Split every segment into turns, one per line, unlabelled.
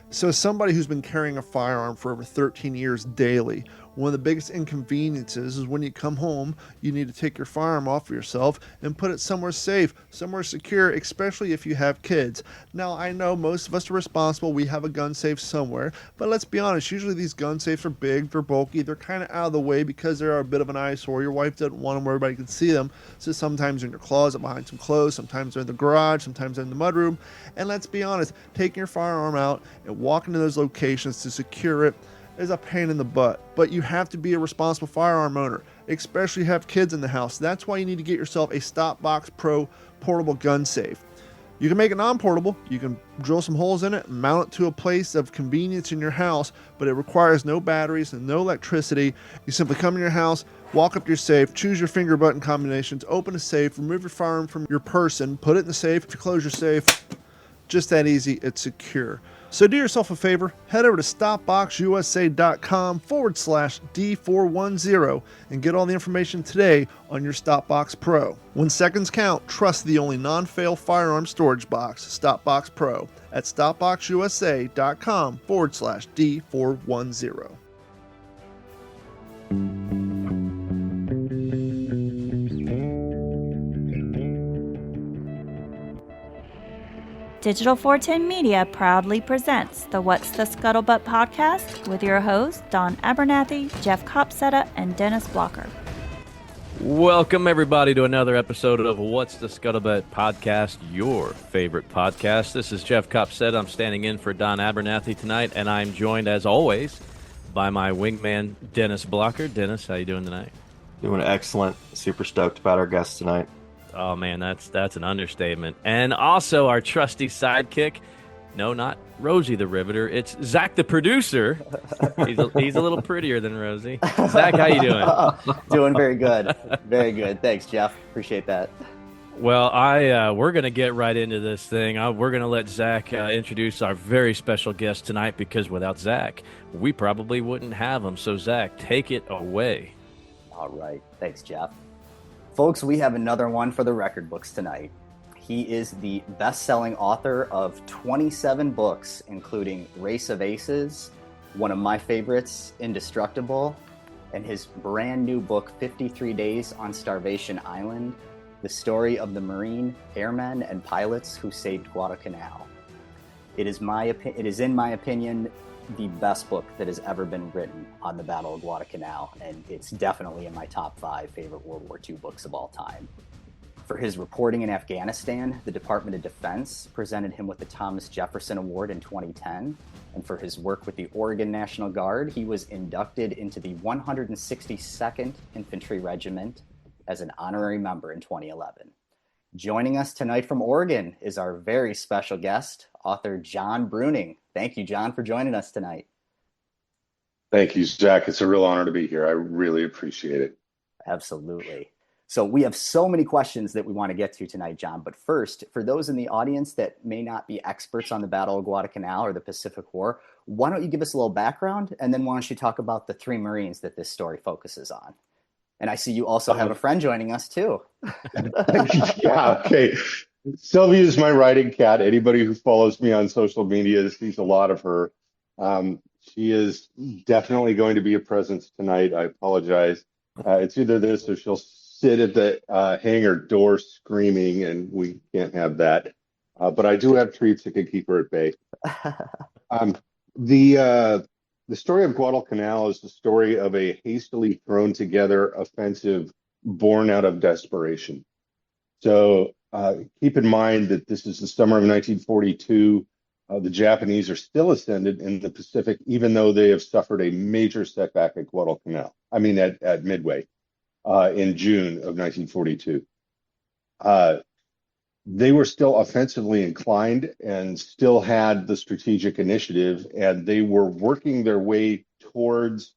So, as somebody who's been carrying a firearm for over 13 years daily, one of the biggest inconveniences is when you come home, you need to take your firearm off of yourself and put it somewhere safe, somewhere secure, especially if you have kids. Now, I know most of us are responsible, we have a gun safe somewhere, but let's be honest, usually these gun safes are big, they're bulky, they're kind of out of the way because they're a bit of an eyesore. Your wife doesn't want them where everybody can see them, so sometimes they're in your closet behind some clothes, sometimes they're in the garage, sometimes they're in the mudroom. And let's be honest, taking your firearm out and walking to those locations to secure it is a pain in the butt. But you have to be a responsible firearm owner, especially if you have kids in the house. That's why you need to get yourself a Stopbox Pro portable gun safe. You can make it non-portable. You can drill some holes in it and mount it to a place of convenience in your house, but it requires no batteries and no electricity. You simply come in your house, walk up to your safe, choose your finger button combinations, open a safe, remove your firearm from your person, put it in the safe. If you close your safe, just that easy, it's secure. So do yourself a favor, head over to stopboxusa.com/D410 and get all the information today on your Stopbox Pro. When seconds count, trust the only non-fail firearm storage box, Stopbox Pro, at stopboxusa.com/D410.
Digital 410 Media proudly presents the What's the Scuttlebutt podcast with your hosts, Don Abernathy, Jeff Copsetta, and Dennis Blocker.
Welcome, everybody, to another episode of What's the Scuttlebutt podcast, your favorite podcast. This is Jeff Copsetta. I'm standing in for Don Abernathy tonight, and I'm joined, as always, by my wingman, Dennis Blocker. Dennis, how you doing tonight?
Doing excellent. Super stoked about our guest tonight.
Oh, man, that's an understatement. And also our trusty sidekick. No, not Rosie the Riveter. It's Zach the producer. He's a little prettier than Rosie. Zach, how you doing?
Doing very good. Very good. Thanks, Jeff. Appreciate that.
Well, we're going to get right into this thing. We're going to let Zach introduce our very special guest tonight, because without Zach, we probably wouldn't have him. So, Zach, take it away.
All right. Thanks, Jeff. Folks, we have another one for the record books tonight. He is the best-selling author of 27 books, including Race of Aces, one of my favorites, Indestructible, and his brand new book, 53 Days on Starvation Island, the story of the Marine airmen and pilots who saved Guadalcanal. It is, in my opinion, the best book that has ever been written on the Battle of Guadalcanal, and it's definitely in my top 5 favorite World War II books of all time. For his reporting in Afghanistan, the Department of Defense presented him with the Thomas Jefferson Award in 2010, and for his work with the Oregon National Guard, he was inducted into the 162nd Infantry Regiment as an honorary member in 2011. Joining us tonight from Oregon is our very special guest, author John Bruning. Thank you, John, for joining us tonight.
Thank you, Jack. It's a real honor to be here. I really appreciate it.
Absolutely. So we have so many questions that we want to get to tonight, John. But first, for those in the audience that may not be experts on the Battle of Guadalcanal or the Pacific War, why don't you give us a little background, and then why don't you talk about the 3 Marines that this story focuses on? And I see you also have a friend joining us, too.
Yeah, okay. Sylvia is my writing cat. Anybody who follows me on social media sees a lot of her. She is definitely going to be a presence tonight. I apologize. It's either this or she'll sit at the hangar door screaming, and we can't have that. But I do have treats that can keep her at bay. The story of Guadalcanal is the story of a hastily thrown together offensive born out of desperation. So keep in mind that this is the summer of 1942. The Japanese are still ascended in the Pacific, even though they have suffered a major setback at Guadalcanal. I mean, at Midway in June of 1942. They were still offensively inclined and still had the strategic initiative, and they were working their way towards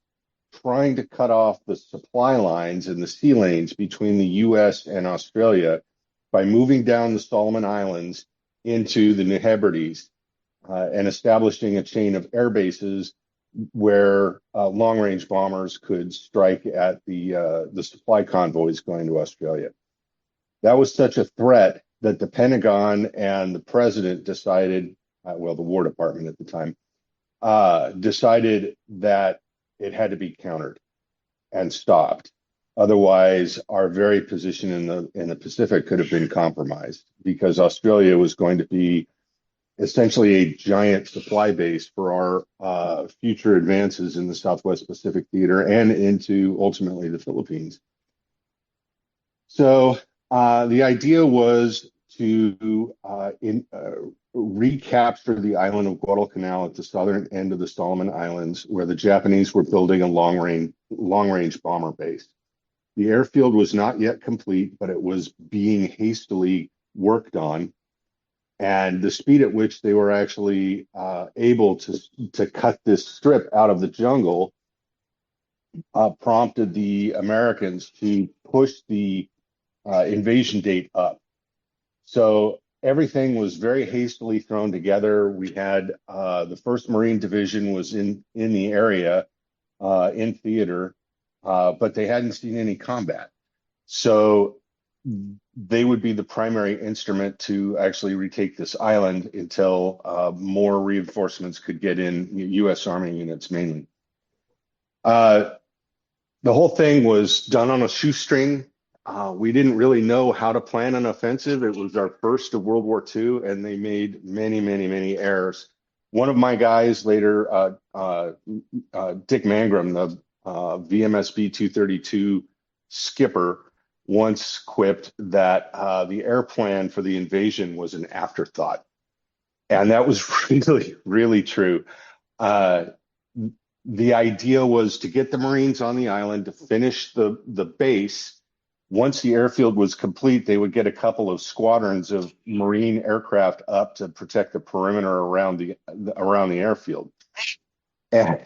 trying to cut off the supply lines and the sea lanes between the U.S. and Australia by moving down the Solomon Islands into the New Hebrides and establishing a chain of air bases where long-range bombers could strike at the supply convoys going to Australia. That was such a threat that the Pentagon and the president decided, the War Department at the time, decided that it had to be countered and stopped. Otherwise, our very position in the Pacific could have been compromised because Australia was going to be essentially a giant supply base for our future advances in the Southwest Pacific theater and into ultimately the Philippines. So the idea was to recapture the island of Guadalcanal at the southern end of the Solomon Islands, where the Japanese were building a long range bomber base. The airfield was not yet complete, but it was being hastily worked on. And the speed at which they were actually able to cut this strip out of the jungle prompted the Americans to push the invasion date up. So everything was very hastily thrown together. We had the First Marine Division was in the area in theater, but they hadn't seen any combat. So they would be the primary instrument to actually retake this island until more reinforcements could get in, U.S. Army units mainly. The whole thing was done on a shoestring. We didn't really know how to plan an offensive. It was our first of World War II, and they made many, many, many errors. One of my guys later, Dick Mangrum, the VMSB 232 skipper, once quipped that the air plan for the invasion was an afterthought. And that was really, really true. The idea was to get the Marines on the island to finish the base. Once the airfield was complete, they would get a couple of squadrons of Marine aircraft up to protect the perimeter around the airfield. And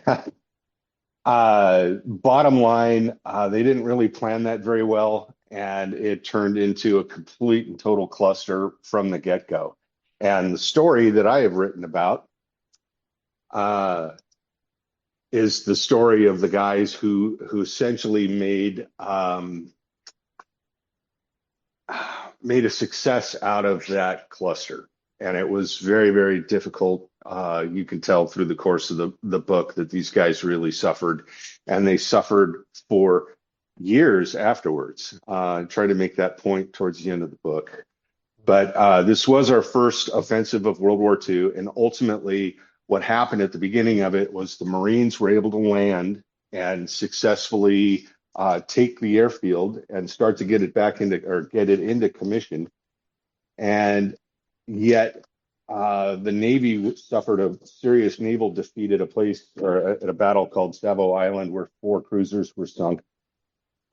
bottom line, they didn't really plan that very well, and it turned into a complete and total cluster from the get-go. And the story that I have written about is the story of the guys who essentially made a success out of that cluster. And it was very, very difficult. You can tell through the course of the book that these guys really suffered, and they suffered for years afterwards. Try to make that point towards the end of the book. But this was our first offensive of World War II, and ultimately what happened at the beginning of it was the Marines were able to land and successfully take the airfield and start to get it into commission. And yet the Navy suffered a serious naval defeat at a battle called Savo Island, where 4 cruisers were sunk,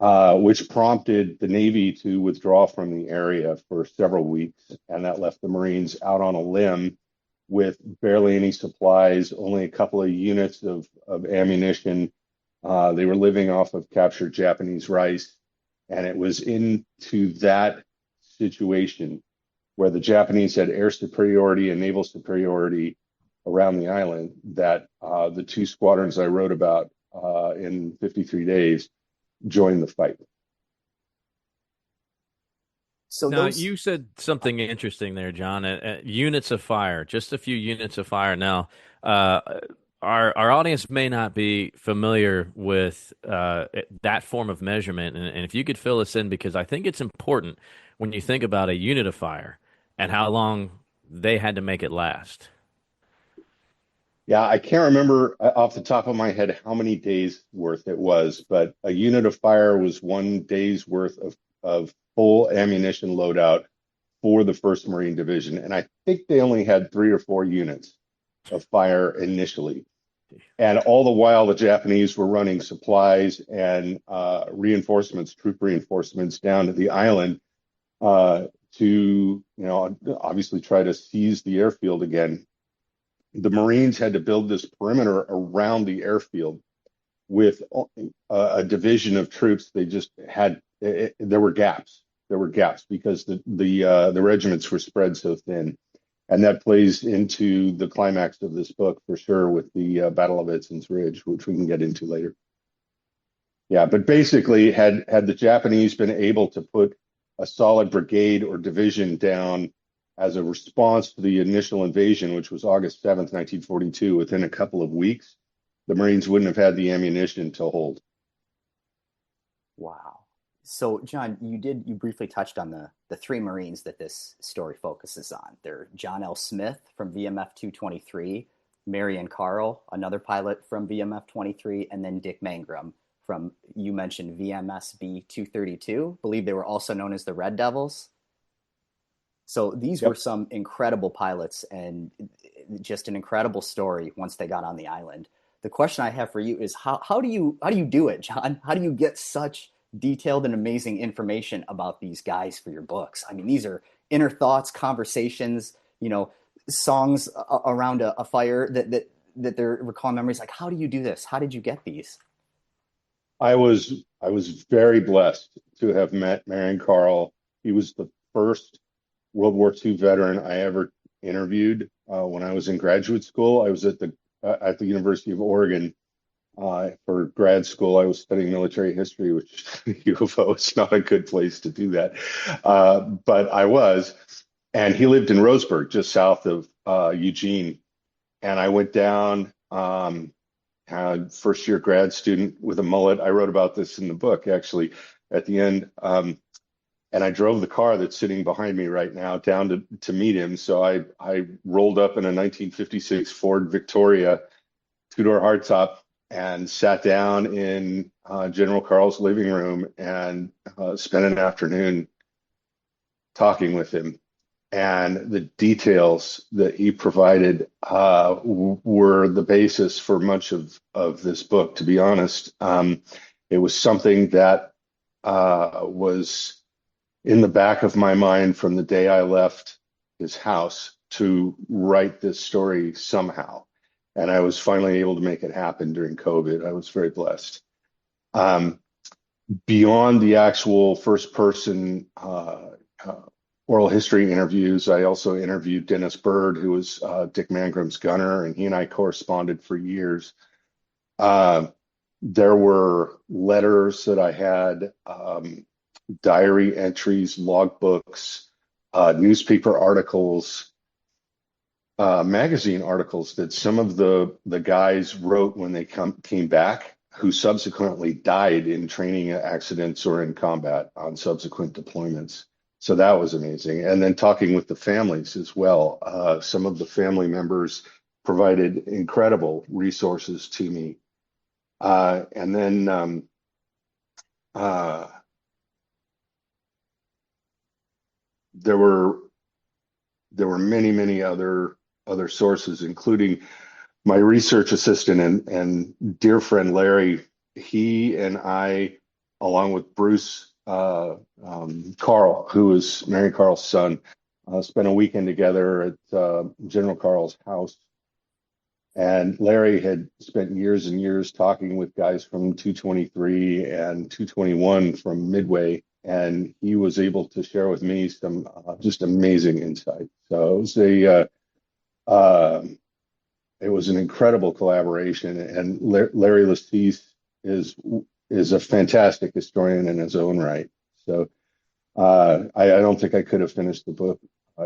which prompted the Navy to withdraw from the area for several weeks. And that left the Marines out on a limb with barely any supplies, only a couple of units of ammunition. They were living off of captured Japanese rice. And it was into that situation where the Japanese had air superiority and naval superiority around the island that the 2 squadrons I wrote about in 53 days joined the fight.
So
Now, you said something interesting there, John. Units of fire, just a few units of fire. Now, our audience may not be familiar with that form of measurement, and if you could fill us in, because I think it's important when you think about a unit of fire and how long they had to make it last.
Yeah, I can't remember off the top of my head how many days worth it was, but a unit of fire was 1 day's worth of full ammunition loadout for the 1st Marine Division. And I think they only had 3 or 4 units of fire initially. And all the while, the Japanese were running supplies and troop reinforcements down to the island to, obviously try to seize the airfield again. The Marines had to build this perimeter around the airfield with a division of troops. They just had, there were gaps. There were gaps because the regiments were spread so thin. And that plays into the climax of this book for sure with the Battle of Edson's Ridge, which we can get into later. Yeah, but basically, had the Japanese been able to put a solid brigade or division down as a response to the initial invasion, which was August 7th, 1942. Within a couple of weeks, the Marines wouldn't have had the ammunition to hold.
Wow. So, John, you briefly touched on the three Marines that this story focuses on. They're John L. Smith from VMF 223, Marion Carl, another pilot from VMF 23, and then Dick Mangrum from, you mentioned, VMSB 232. Believe they were also known as the Red Devils. So these were
Yep.
some incredible pilots and just an incredible story once they got on the island. The question I have for you is how do you do it, John? How do you get such detailed and amazing information about these guys for your books? I mean, these are inner thoughts, conversations, songs around a fire that they're recalling memories. Like, how do you do this? How did you get these?
I was very blessed to have met Marion Carl. He was the first World War II veteran I ever interviewed when I was in graduate school. I was at the University of Oregon for grad school. I was studying military history, which U of O is not a good place to do that, but I was. And he lived in Roseburg, just south of Eugene. And I went down. First year grad student with a mullet. I wrote about this in the book, actually, at the end. And I drove the car that's sitting behind me right now down to meet him. So I rolled up in a 1956 Ford Victoria, two-door hardtop, and sat down in General Carl's living room and spent an afternoon talking with him. And the details that he provided were the basis for much of this book, to be honest. It was something that was in the back of my mind from the day I left his house to write this story somehow. And I was finally able to make it happen during COVID. I was very blessed. Um, Beyond the actual first person oral history interviews, I also interviewed Dennis Bird, who was Dick Mangrum's gunner, and he and I corresponded for years. Uh, there were letters that I had, diary entries, logbooks, newspaper articles, magazine articles that some of the guys wrote when they came back, who subsequently died in training accidents or in combat on subsequent deployments. So that was amazing. And then talking with the families as well. Some of the family members provided incredible resources to me. And then there were many, many other sources, including my research assistant and dear friend Larry. He and I, along with Bruce Carl, who is Mary Carl's son, spent a weekend together at General Carl's house. And Larry had spent years and years talking with guys from 223 and 221 from Midway, and he was able to share with me some just amazing insight. So it was an incredible collaboration, and Larry Lassise is a fantastic historian in his own right. So I don't think I could have finished the book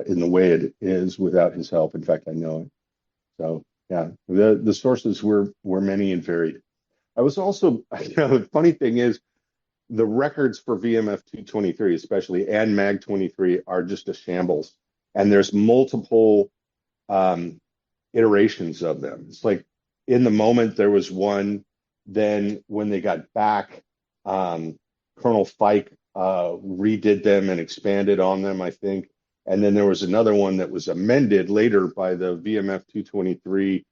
in the way it is without his help. In fact, I know it. So yeah, the sources were many and varied. I was also, the funny thing is, the records for VMF 223, especially, and MAG 23 are just a shambles, and there's multiple iterations of them. It's like in the moment there was one, then when they got back, Colonel Fike redid them and expanded on them, I think. And then there was another one that was amended later by the VMF 223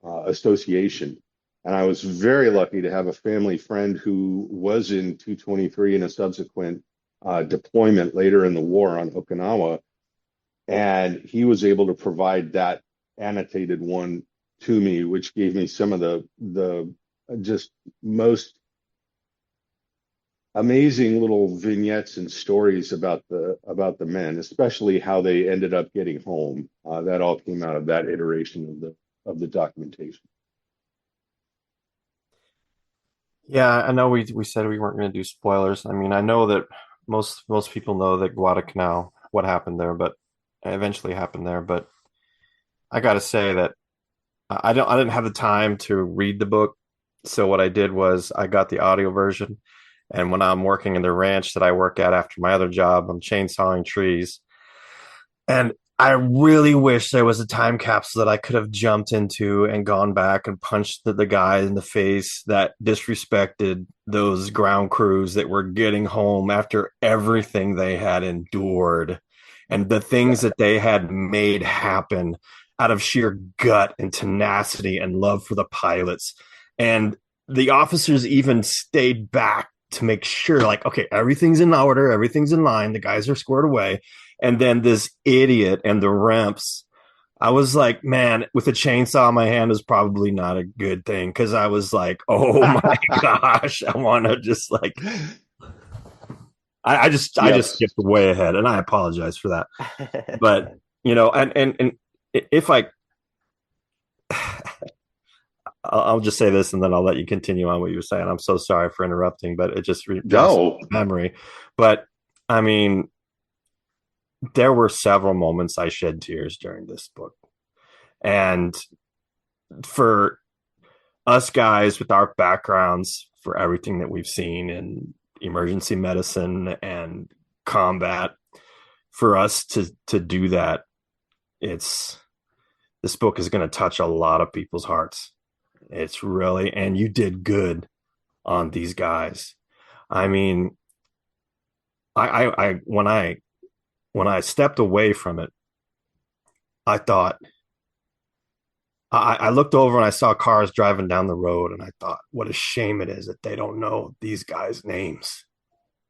association. And I was very lucky to have a family friend who was in 223 in a subsequent deployment later in the war on Okinawa. And he was able to provide that annotated one to me, which gave me some of the just most amazing little vignettes and stories about the men, especially how they ended up getting home. That all came out of that iteration of the documentation.
Yeah, I know we said we weren't going to do spoilers. I mean, I know that most people know that Guadalcanal, what happened there, but eventually happened there. But I got to say that I didn't have the time to read the book. So what I did was I got the audio version. And when I'm working in the ranch that I work at after my other job, I'm chainsawing trees. And I really wish there was a time capsule that I could have jumped into and gone back and punched the guy in the face that disrespected those ground crews that were getting home after everything they had endured and the things that they had made happen out of sheer gut and tenacity and love for the pilots. And the officers even stayed back to make sure, like, okay, everything's in order, everything's in line, the guys are squared away. And then this idiot and the ramps, I was like, man, with a chainsaw in my hand is probably not a good thing. Because I was like, oh my gosh, I want to just like, I just
Yes.
skipped way ahead, and I apologize for that. But and if I'll just say this, and then I'll let you continue on what you were saying. I'm so sorry for interrupting, but it just jogs
No.
memory. But I mean, there were several moments I shed tears during this book. And for us guys with our backgrounds, for everything that we've seen in emergency medicine and combat, for us to do that, it's this book is going to touch a lot of people's hearts. It's really, and you did good on these guys. I mean, I when I stepped away from it, I thought I looked over and I saw cars driving down the road, and I thought, what a shame it is that they don't know these guys' names.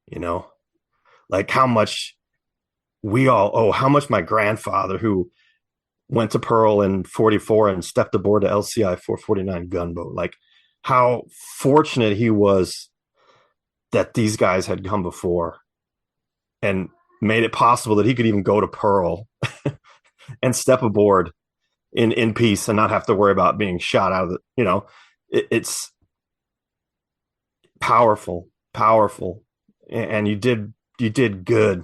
You know, like how much we all owe, how much my grandfather, who went to Pearl in '44 and stepped aboard the LCI 449 gunboat, like how fortunate he was that these guys had come before and made it possible that he could even go to Pearl and step aboard in peace and not have to worry about being shot out of it's powerful, and you did good.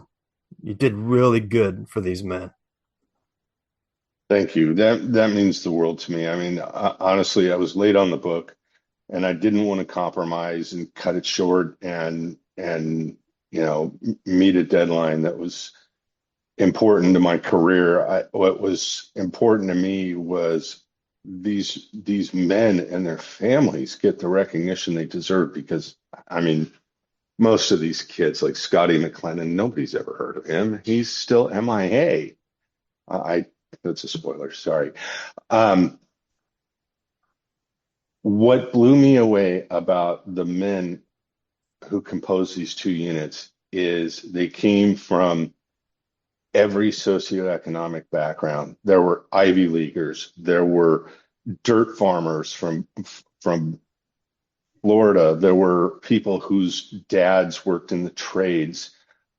You did really good for these men.
Thank you. That means the world to me. I mean, honestly, I was late on the book, and I didn't want to compromise and cut it short and meet a deadline that was important to my career. What was important to me was these men and their families get the recognition they deserve, because I mean, most of these kids like Scotty McClellan, nobody's ever heard of him. He's still MIA. I That's a spoiler, sorry. Um, what blew me away about the men who compose these two units is they came from every socioeconomic background. There were Ivy Leaguers, there were dirt farmers from Florida, there were people whose dads worked in the trades.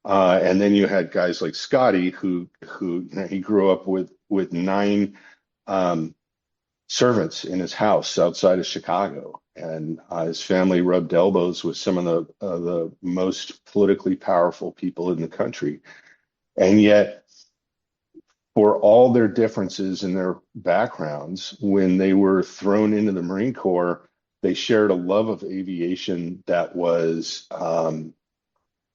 And then you had guys like Scotty, who he grew up with nine servants in his house outside of Chicago, and his family rubbed elbows with some of the most politically powerful people in the country. And yet, for all their differences in their backgrounds, when they were thrown into the Marine Corps, they shared a love of aviation that was the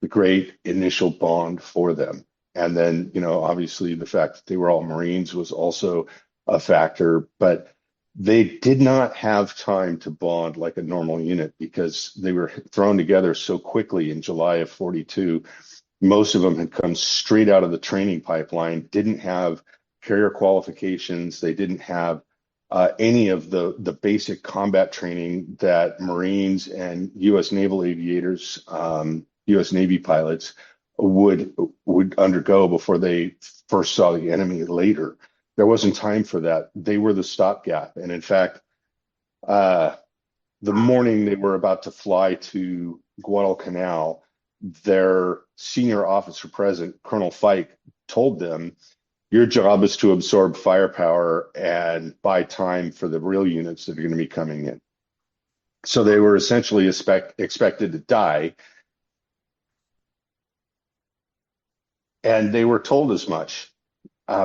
great initial bond for them. And then, obviously the fact that they were all Marines was also a factor, but they did not have time to bond like a normal unit because they were thrown together so quickly in July of '42. Most of them had come straight out of the training pipeline, didn't have carrier qualifications. They didn't have any of the basic combat training that Marines and U.S. naval aviators, U.S. Navy pilots would undergo before they first saw the enemy later. There wasn't time for that. They were the stopgap. And in fact, the morning they were about to fly to Guadalcanal, their senior officer present, Colonel Fike, told them, your job is to absorb firepower and buy time for the real units that are going to be coming in. So they were essentially expected to die. And they were told as much.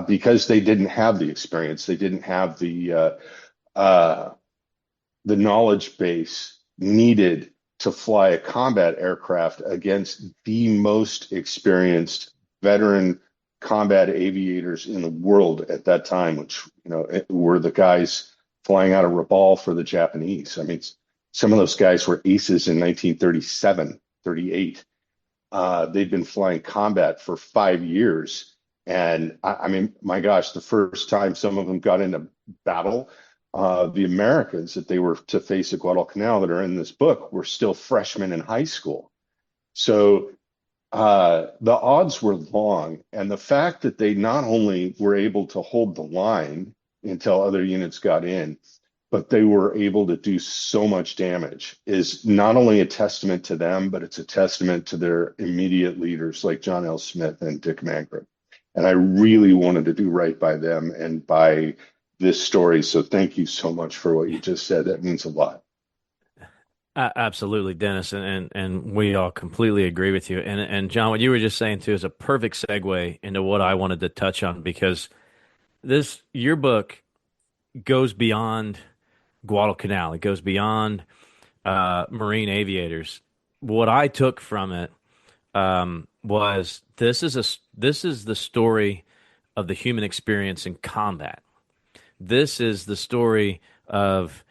because they didn't have the experience. They didn't have uh, the knowledge base needed to fly a combat aircraft against the most experienced veteran combat aviators in the world at that time, which, were the guys flying out of Rabaul for the Japanese. I mean, some of those guys were aces in 1937, 38. They'd been flying combat for 5 years. And I mean, my gosh, the first time some of them got into battle, the Americans that they were to face at Guadalcanal that are in this book were still freshmen in high school. So the odds were long. And the fact that they not only were able to hold the line until other units got in, but they were able to do so much damage is not only a testament to them, but it's a testament to their immediate leaders like John L. Smith and Dick Mangrum. And I really wanted to do right by them and by this story. So thank you so much for what you just said. That means a lot.
Absolutely, Dennis, and we all completely agree with you. And John, what you were just saying too is a perfect segue into what I wanted to touch on, because your book goes beyond Guadalcanal. It goes beyond Marine aviators. What I took from it was this is the story of the human experience in combat. This is the story of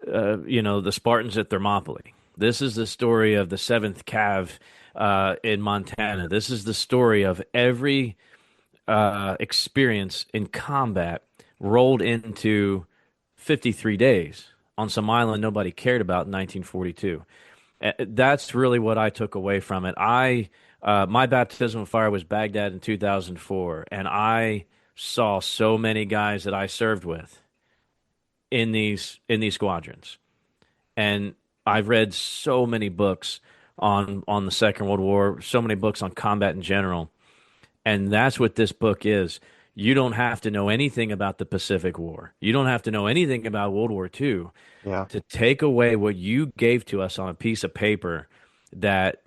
the Spartans at Thermopylae. This is the story of the 7th Cav in Montana. This is the story of every experience in combat rolled into 53 days on some island nobody cared about in 1942. That's really what I took away from it. My baptism of fire was Baghdad in 2004, and I saw so many guys that I served with in these squadrons. And I've read so many books on the Second World War, so many books on combat in general. And that's what this book is. You don't have to know anything about the Pacific War. You don't have to know anything about World War II
Yeah.
to take away what you gave to us on a piece of paper, that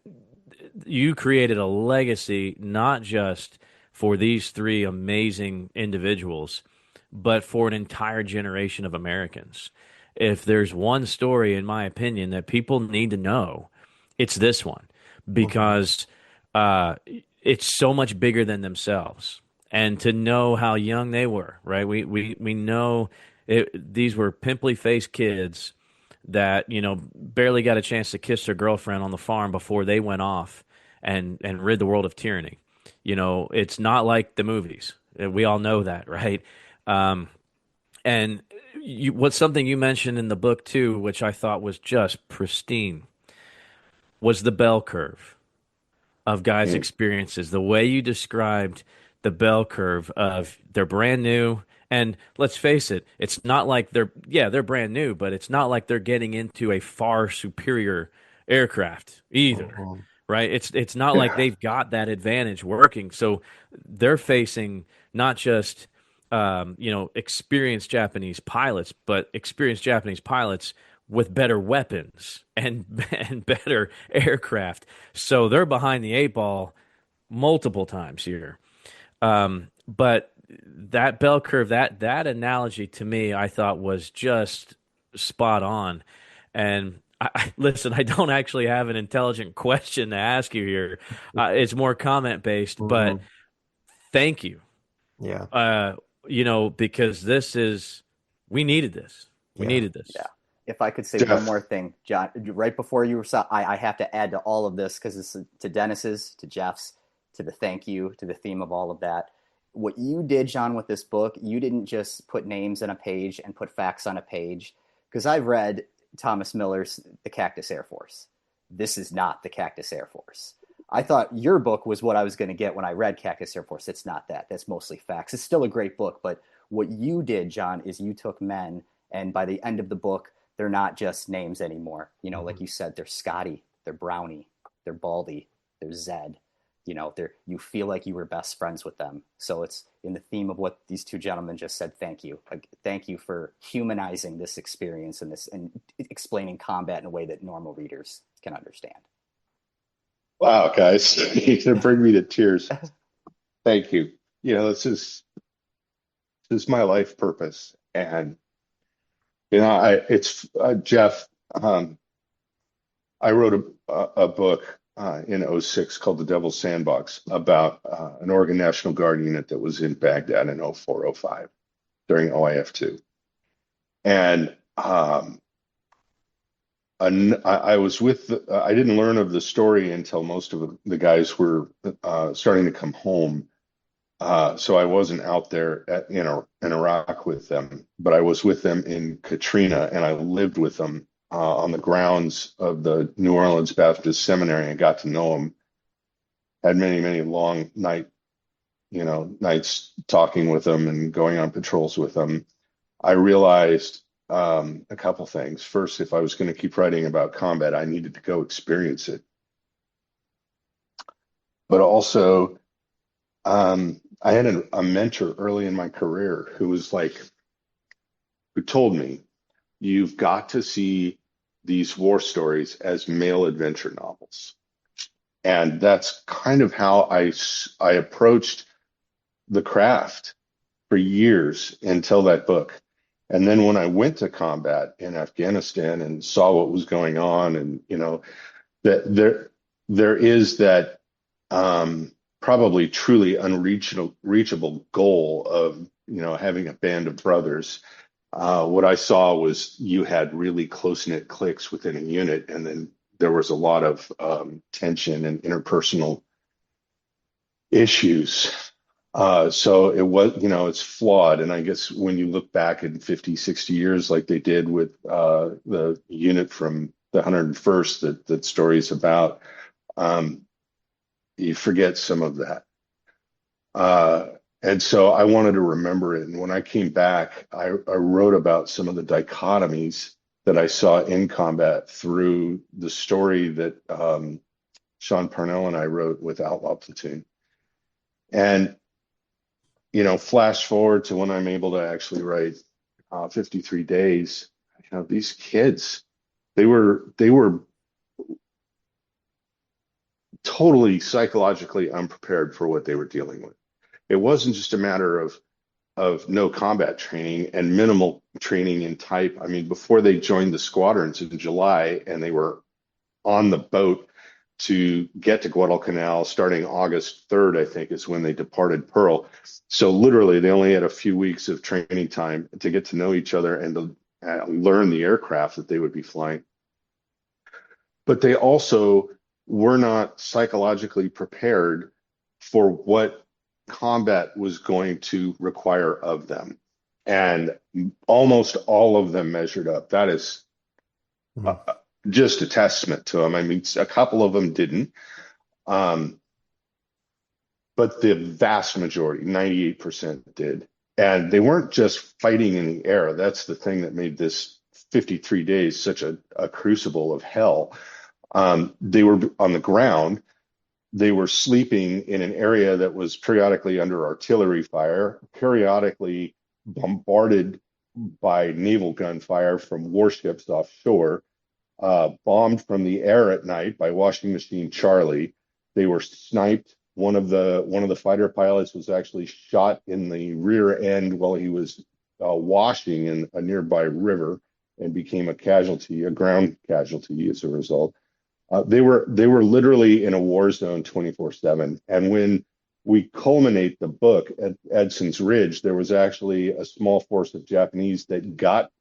you created a legacy, not just for these three amazing individuals, but for an entire generation of Americans. If there's one story, in my opinion, that people need to know, it's this one, because it's so much bigger than themselves. And to know how young they were, right? We know these were pimply faced kids that barely got a chance to kiss their girlfriend on the farm before they went off and rid the world of tyranny. It's not like the movies. We all know that, right? And what's something you mentioned in the book too, which I thought was just pristine, was the bell curve of guys' experiences. The way you described the bell curve of they're brand new. And let's face it, it's not like they're brand new, but it's not like they're getting into a far superior aircraft either, right? It's not like they've got that advantage working. So they're facing not just experienced Japanese pilots, but experienced Japanese pilots with better weapons and better aircraft. So they're behind the eight ball multiple times here. But that bell curve, that analogy to me, I thought was just spot on. And listen, I don't actually have an intelligent question to ask you here. It's more comment based, but thank you.
Yeah.
Because we needed this. We needed this.
Yeah. If I could say
Jeff.
one more thing, John, right before you were, I have to add to all of this, because it's to Dennis's, to Jeff's, to the thank you, to the theme of all of that. What you did, John, with this book, you didn't just put names on a page and put facts on a page, because I've read Thomas Miller's The Cactus Air Force. This is not The Cactus Air Force. I thought your book was what I was going to get when I read Cactus Air Force. It's not that. That's mostly facts. It's still a great book, but what you did, John, is you took men, and by the end of the book, they're not just names anymore. Like you said, they're Scotty, they're Brownie, they're Baldy, they're Zed. You feel like you were best friends with them. So it's in the theme of what these two gentlemen just said. Thank you. Thank you for humanizing this experience and explaining combat in a way that normal readers can understand.
Wow, guys, you're gonna bring me to tears. Thank you. This is This is my life purpose. And it's Jeff. Um, I wrote a book in '06 called The Devil's Sandbox about an Oregon National Guard unit that was in Baghdad in '04, '05 during OIF2. And I was I didn't learn of the story until most of the guys were starting to come home. So I wasn't out there in Iraq with them, but I was with them in Katrina, and I lived with them on the grounds of the New Orleans Baptist Seminary and got to know them. Had many, many long nights talking with them and going on patrols with them. I realized a couple things. First, if I was going to keep writing about combat, I needed to go experience it. But also, I had a mentor early in my career who told me, you've got to see these war stories as male adventure novels. And that's kind of how I approached the craft for years until that book. And then when I went to combat in Afghanistan and saw what was going on, and that there is that probably truly unreachable goal of having a band of brothers. What I saw was you had really close-knit cliques within a unit, and then there was a lot of tension and interpersonal issues. So it was, it's flawed. And I guess when you look back in 50, 60 years, like they did with the unit from the 101st that story is about, you forget some of that. And so I wanted to remember it. And when I came back, I wrote about some of the dichotomies that I saw in combat through the story that Sean Parnell and I wrote with Outlaw Platoon. And, flash forward to when I'm able to actually write 53 days, these kids, they were totally psychologically unprepared for what they were dealing with. It wasn't just a matter of no combat training and minimal training in type. I mean, before they joined the squadrons in July and they were on the boat to get to Guadalcanal starting August 3rd, I think is when they departed Pearl. So literally they only had a few weeks of training time to get to know each other and to learn the aircraft that they would be flying. But they also were not psychologically prepared for what combat was going to require of them. And almost all of them measured up. That is just a testament to them. I mean, a couple of them didn't. But the vast majority, 98% did. And they weren't just fighting in the air. That's the thing that made this 53 days such a crucible of hell. They were on the ground. They were sleeping in an area that was periodically under artillery fire, periodically bombarded by naval gunfire from warships offshore, bombed from the air at night by Washing Machine Charlie. They were sniped. One of the fighter pilots was actually shot in the rear end while he was washing in a nearby river and became a ground casualty as a result. They were literally in a war zone 24/7. And when we culminate the book at Edson's Ridge, there was actually a small force of Japanese that got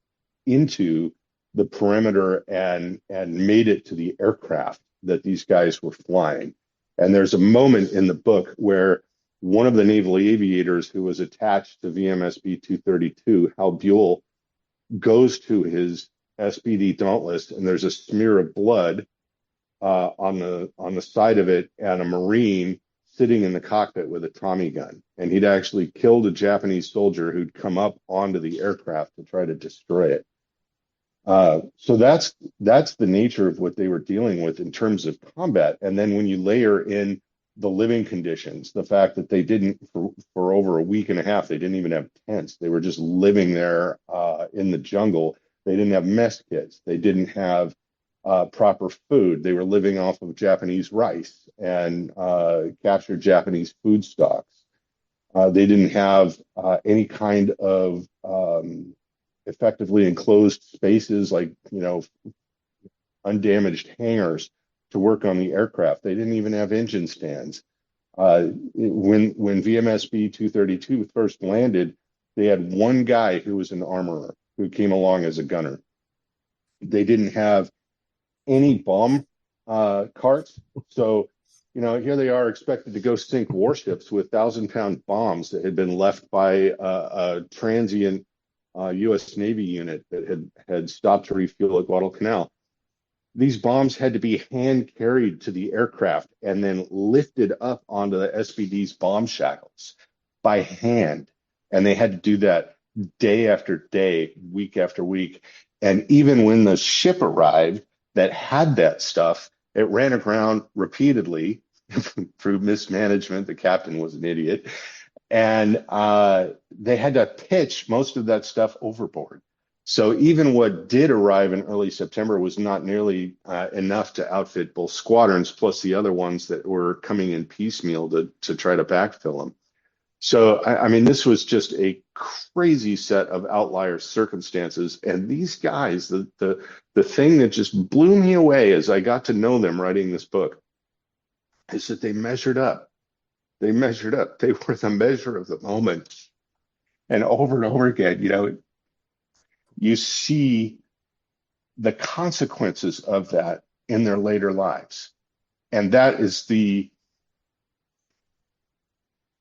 into the perimeter and made it to the aircraft that these guys were flying. And there's a moment in the book where one of the naval aviators who was attached to VMSB 232, Hal Buell, goes to his SPD Dauntless, and there's a smear of blood on the side of it, and a Marine sitting in the cockpit with a Tommy gun. And he'd actually killed a Japanese soldier who'd come up onto the aircraft to try to destroy it. So that's the nature of what they were dealing with in terms of combat. And then when you layer in the living conditions, the fact that they didn't, for over a week and a half, they didn't even have tents. They were just living there in the jungle. They didn't have mess kits. They didn't have proper food. They were living off of Japanese rice and captured Japanese food stocks. They didn't have any kind of effectively enclosed spaces like, undamaged hangars to work on the aircraft. They didn't even have engine stands. When VMSB 232 first landed, they had one guy who was an armorer who came along as a gunner. They didn't have any bomb carts. So, here they are expected to go sink warships with 1,000-pound bombs that had been left by a transient U.S. Navy unit that had stopped to refuel at Guadalcanal. These bombs had to be hand carried to the aircraft and then lifted up onto the SBD's bomb shackles by hand. And they had to do that day after day, week after week. And even when the ship arrived that had that stuff, it ran aground repeatedly through mismanagement. The captain was an idiot. And they had to pitch most of that stuff overboard. So even what did arrive in early September was not nearly enough to outfit both squadrons, plus the other ones that were coming in piecemeal to try to backfill them. So, I mean, this was just a crazy set of outlier circumstances. And these guys, the thing that just blew me away as I got to know them writing this book is that they measured up. They measured up. They were the measure of the moment. And over again, you see the consequences of that in their later lives. And that is the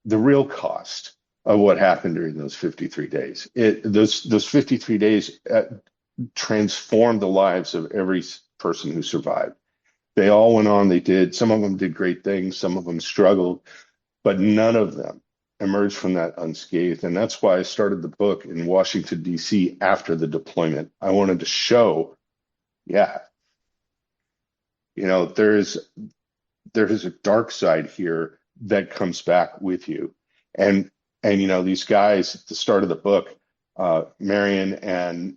real cost of what happened during those 53 days. Those 53 days transformed the lives of every person who survived. They all went on, some of them did great things, some of them struggled, but none of them emerged from that unscathed. And that's why I started the book in Washington, D.C. after the deployment. I wanted to show, there is a dark side here that comes back with you. And these guys at the start of the book, Marion and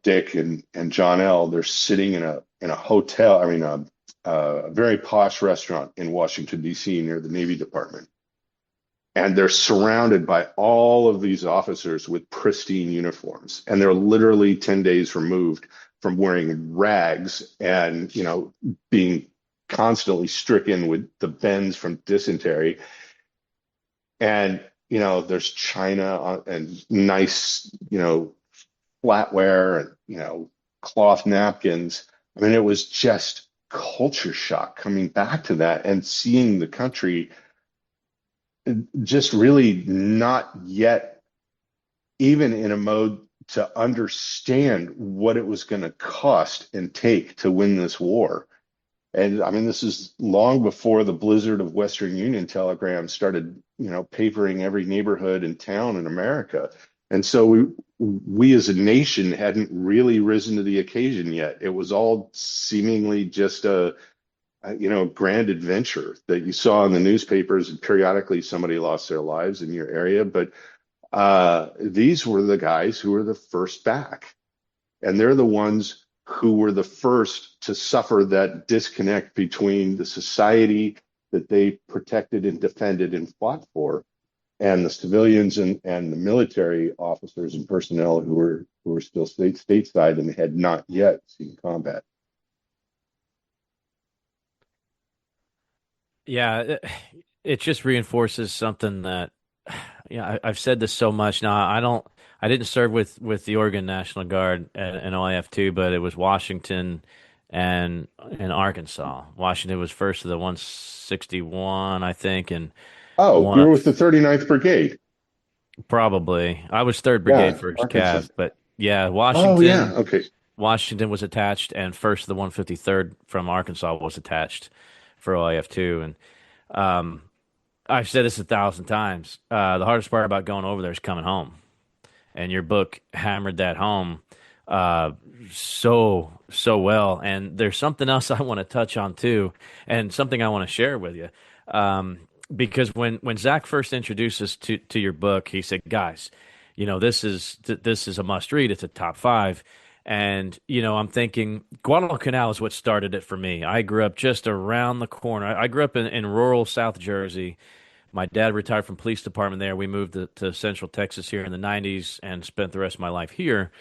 Dick and John L., they're sitting in a hotel, a very posh restaurant in Washington, D.C. near the Navy Department. And they're surrounded by all of these officers with pristine uniforms. And they're literally 10 days removed from wearing rags and, being constantly stricken with the bends from dysentery. And, there's china and nice, flatware and, cloth napkins. I mean, it was just culture shock coming back to that and seeing the country just really not yet even in a mode to understand what it was going to cost and take to win this war. And I mean, this is long before the blizzard of Western Union telegrams started, papering every neighborhood and town in America. And so we as a nation hadn't really risen to the occasion yet. It was all seemingly just a grand adventure that you saw in the newspapers, and periodically somebody lost their lives in your area. But these were the guys who were the first back, and they're the ones who were the first to suffer that disconnect between the society that they protected and defended and fought for, and the civilians and the military officers and personnel who were still stateside and had not yet seen combat.
Yeah, it just reinforces something that, I've said this so much now. I didn't serve with the Oregon National Guard and OIF too, but it was Washington and Arkansas. Washington was first of the 161, I think, and
Oh,
one
you
of
were with the 39th Brigade.
probably I was third brigade
Yeah,
first
Arkansas.
cav, but yeah,
Oh, yeah. Okay.
Washington was attached, and first of the 153rd from Arkansas was attached for OIF two, and I've said this 1,000 times. The hardest part about going over there is coming home, and your book hammered that home so well. And there's something else I want to touch on too, and something I want to share with you. Because when Zach first introduced us to your book, he said, "Guys, this is a must read. It's a top five." And I'm thinking Guadalcanal is what started it for me. I grew up just around the corner. I grew up in rural South Jersey, My dad retired from police department there. We moved to Central Texas here in the 90s and spent the rest of my life here.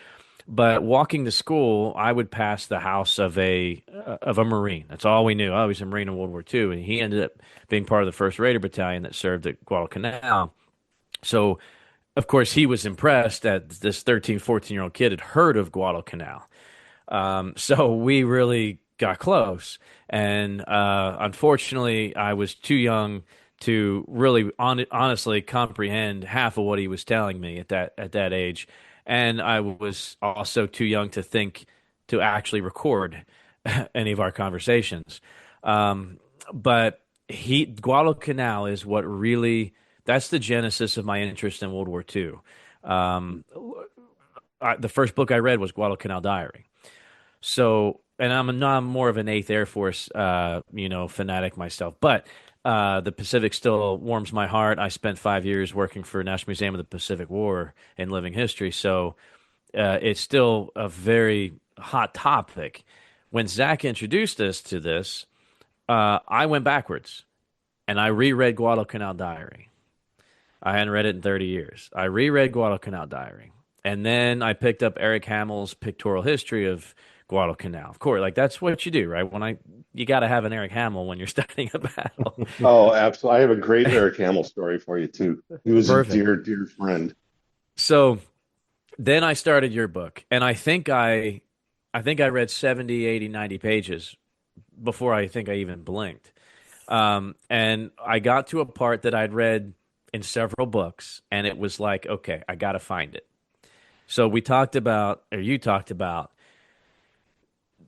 But walking to school, I would pass the house of a Marine. That's all we knew. I was a Marine in World War II, and he ended up being part of the First Raider Battalion that served at Guadalcanal. So, of course, he was impressed that this 13, 14-year-old kid had heard of Guadalcanal. So we really got close. And unfortunately, I was too young to really honestly comprehend half of what he was telling me at that age. And I was also too young to think to actually record any of our conversations. But Guadalcanal is what really, that's the genesis of my interest in World War II. The first book I read was Guadalcanal Diary. So, and I'm more of an Eighth Air Force, fanatic myself. But the Pacific still warms my heart. I spent 5 years working for National Museum of the Pacific War in living history, so it's still a very hot topic. When Zach introduced us to this, I went backwards and I reread Guadalcanal Diary. I hadn't read it in 30 years. I reread Guadalcanal Diary. And then I picked up Eric Hamel's Pictorial History of Guadalcanal. Of course, like that's what you do, right? You got to have an Eric Hamel when you're studying a battle.
Oh, absolutely. I have a great Eric Hamill story for you too. He was a
Perfect.
dear, dear friend.
So then I started your book, and I think I read 70, 80, 90 pages before I think I even blinked. And I got to a part that I'd read in several books, and it was like, okay, I got to find it. So you talked about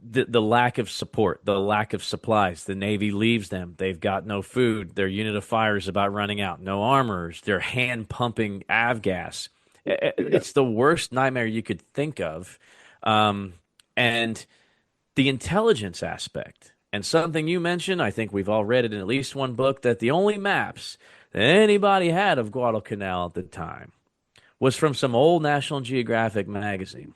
the lack of support, the lack of supplies. The Navy leaves them. They've got no food. Their unit of fire is about running out. No armors. They're hand pumping avgas. It's the worst nightmare you could think of. And the intelligence aspect. And something you mentioned, I think we've all read it in at least one book, that the only maps that anybody had of Guadalcanal at the time was from some old National Geographic magazine.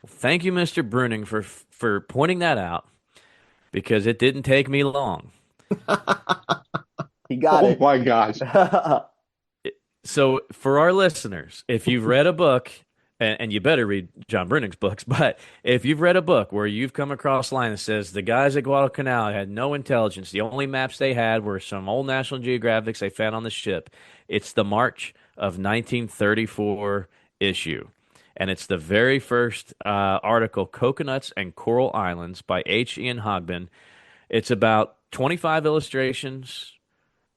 Well, thank you, Mr. Bruning, for pointing that out because it didn't take me long.
He got
Oh
it.
my gosh.
So, for our listeners, if you've read a book, and you better read John Bruning's books, but if you've read a book where you've come across a line that says the guys at Guadalcanal had no intelligence, the only maps they had were some old National Geographics they found on the ship, it's the March of 1934 issue. And it's the very first article, Coconuts and Coral Islands by H. Ian Hogben. It's about 25 illustrations,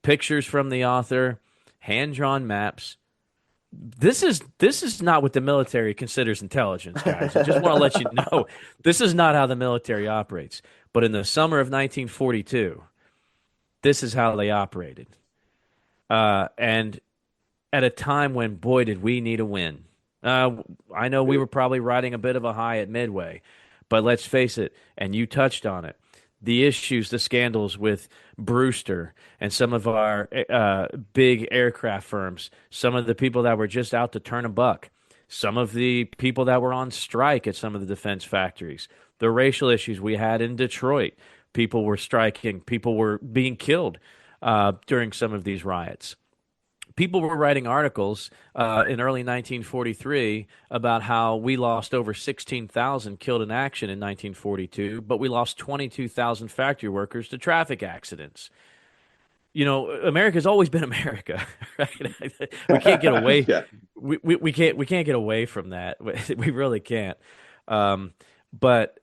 pictures from the author, hand-drawn maps. This is not what the military considers intelligence, guys. I just want to let you know this is not how the military operates. But in the summer of 1942, this is how they operated. And at a time when, boy, did we need a win. I know we were probably riding a bit of a high at Midway, but let's face it, and you touched on it, the issues, the scandals with Brewster and some of our big aircraft firms, some of the people that were just out to turn a buck, some of the people that were on strike at some of the defense factories, the racial issues we had in Detroit. People were striking, people were being killed during some of these riots. People were writing articles in early 1943 about how we lost over 16,000 killed in action in 1942, but we lost 22,000 factory workers to traffic accidents. You know, America's always been America, right? We can't get away.
Yeah.
We can't get away from that. We really can't. But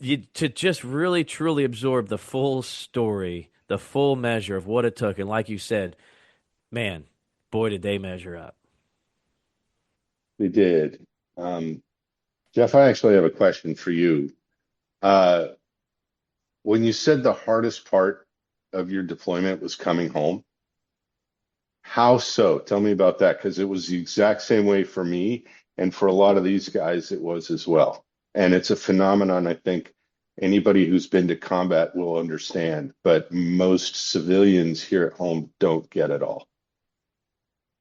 to just really truly absorb the full story, the full measure of what it took, and like you said, man, boy, did they measure up.
They did. Jeff, I actually have a question for you. Uh, when you said the hardest part of your deployment was coming home, how so? Tell me about that, because it was the exact same way for me, and for a lot of these guys, it was as well. And it's a phenomenon I think anybody who's been to combat will understand, but most civilians here at home don't get it all.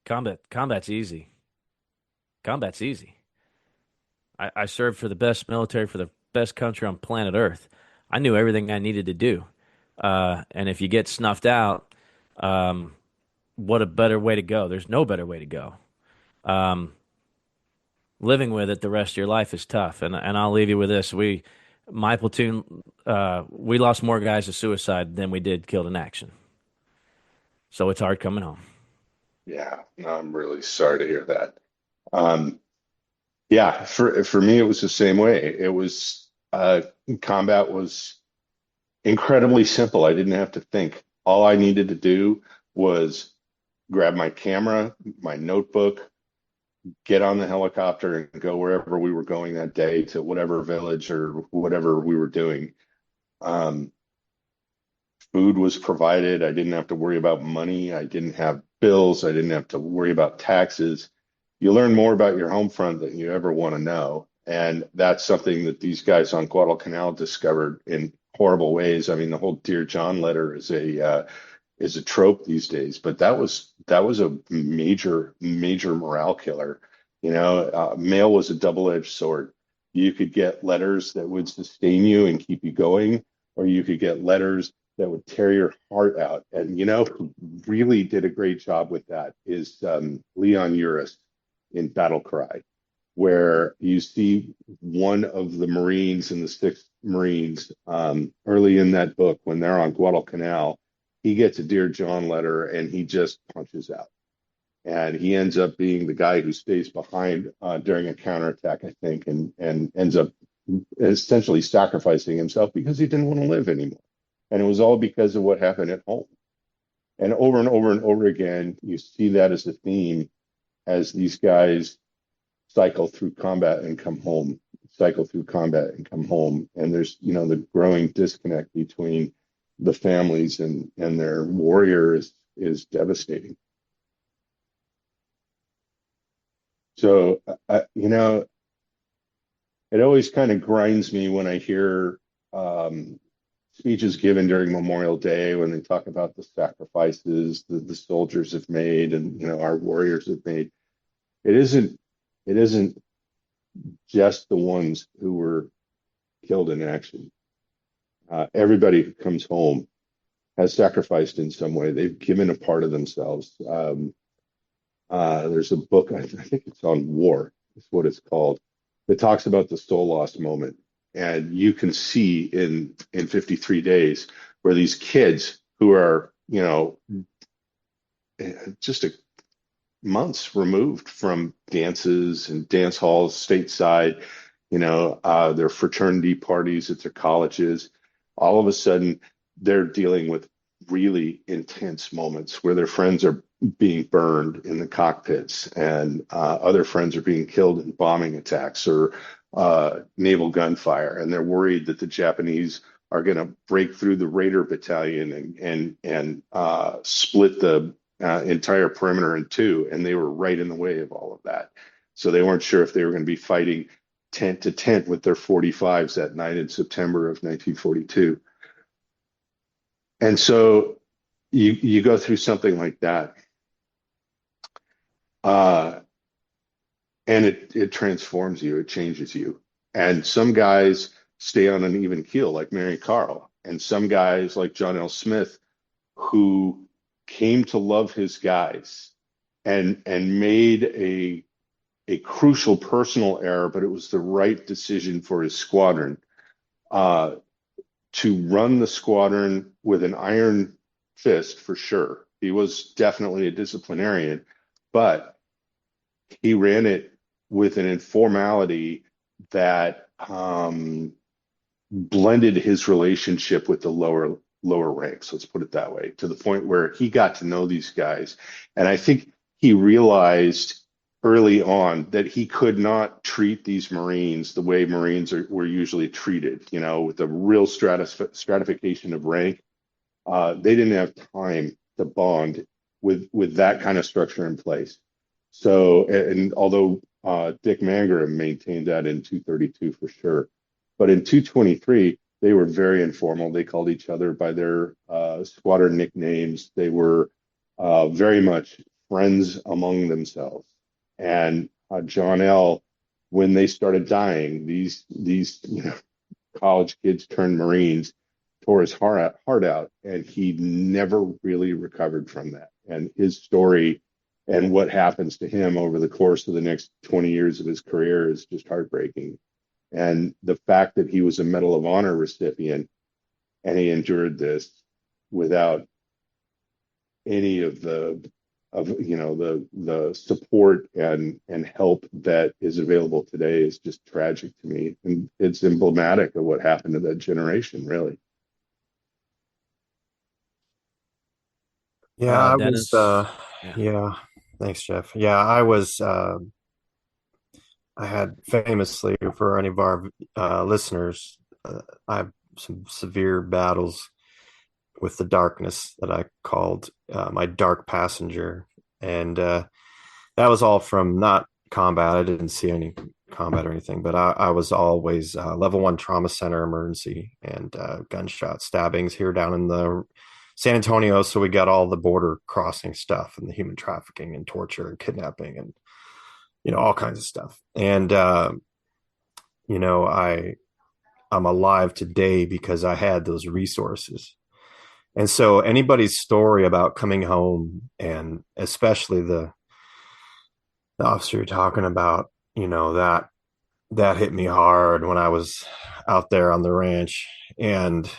Combat's easy. Combat's easy. I served for the best military for the best country on planet Earth. I knew everything I needed to do. And if you get snuffed out, What a better way to go. There's no better way to go. Um, Living with it the rest of your life is tough. And I'll leave you with this. My platoon, we lost more guys to suicide than we did killed in action. So it's hard coming home.
Yeah, no, I'm really sorry to hear that. Um, yeah, for me, it was the same way. It was combat was incredibly simple. I didn't have to think. All I needed to do was grab my camera, my notebook, get on the helicopter, and go wherever we were going that day to whatever village or whatever we were doing. Um, Food was provided. I didn't have to worry about money. I didn't have bills. I didn't have to worry about taxes. You learn more about your home front than you ever want to know. And that's something that these guys on Guadalcanal discovered in horrible ways. I mean, the whole Dear John letter is a trope these days, but that was a major morale killer. Mail was a double-edged sword. You could get letters that would sustain you and keep you going, or you could get letters that would tear your heart out. And who really did a great job with that is Leon Uris in Battle Cry, where you see one of the Marines in the Sixth Marines early in that book when they're on Guadalcanal. He gets a Dear John letter and he just punches out. And he ends up being the guy who stays behind during a counterattack, I think, and ends up essentially sacrificing himself because he didn't want to live anymore. And it was all because of what happened at home. And over again, you see that as a theme as these guys cycle through combat and come home, cycle through combat and come home. And there's, the growing disconnect between the families and their warriors is devastating. So, it always kind of grinds me when I hear speeches given during Memorial Day when they talk about the sacrifices the soldiers have made and our warriors have made. It isn't just the ones who were killed in action. Everybody who comes home has sacrificed in some way. They've given a part of themselves. There's a book, I think it's on war, is what it's called, that talks about the soul lost moment. And you can see in 53 days where these kids who are, just months removed from dances and dance halls stateside, their fraternity parties at their colleges, all of a sudden they're dealing with really intense moments where their friends are being burned in the cockpits and other friends are being killed in bombing attacks or naval gunfire, and they're worried that the Japanese are going to break through the Raider battalion and split the entire perimeter in two, and they were right in the way of all of that. So they weren't sure if they were going to be fighting tent to tent with their 45s that night in September of 1942. And so you go through something like that, and it transforms you, it changes you. And some guys stay on an even keel, like Mary Carl, and some guys like John L. Smith, who came to love his guys and made a crucial personal error, but it was the right decision for his squadron, to run the squadron with an iron fist for sure. He was definitely a disciplinarian, but he ran it with an informality that blended his relationship with the lower ranks, let's put it that way, to the point where he got to know these guys. And I think he realized early on that he could not treat these Marines the way Marines were usually treated, with a real stratification of rank. They didn't have time to bond with that kind of structure in place. So, and although Dick Mangrum maintained that in 232 for sure, but in 223, they were very informal. They called each other by their squadron nicknames. They were very much friends among themselves. And John L., when they started dying, these college kids turned Marines, tore his heart out, and he never really recovered from that. And his story and what happens to him over the course of the next 20 years of his career is just heartbreaking. And the fact that he was a Medal of Honor recipient and he endured this without any of the support and help that is available today is just tragic to me, and it's emblematic of what happened to that generation, really.
Yeah, I was
Dennis.
yeah, thanks, Jeff. Yeah, I had famously, for any of our listeners, I have some severe battles with the darkness that I called my dark passenger. And that was all from not combat. I didn't see any combat or anything, but I was always level 1 trauma center emergency and gunshot stabbings here down in the San Antonio. So we got all the border crossing stuff and the human trafficking and torture and kidnapping and, all kinds of stuff. And, I'm alive today because I had those resources. And so anybody's story about coming home, and especially the officer you're talking about, that hit me hard when I was out there on the ranch. And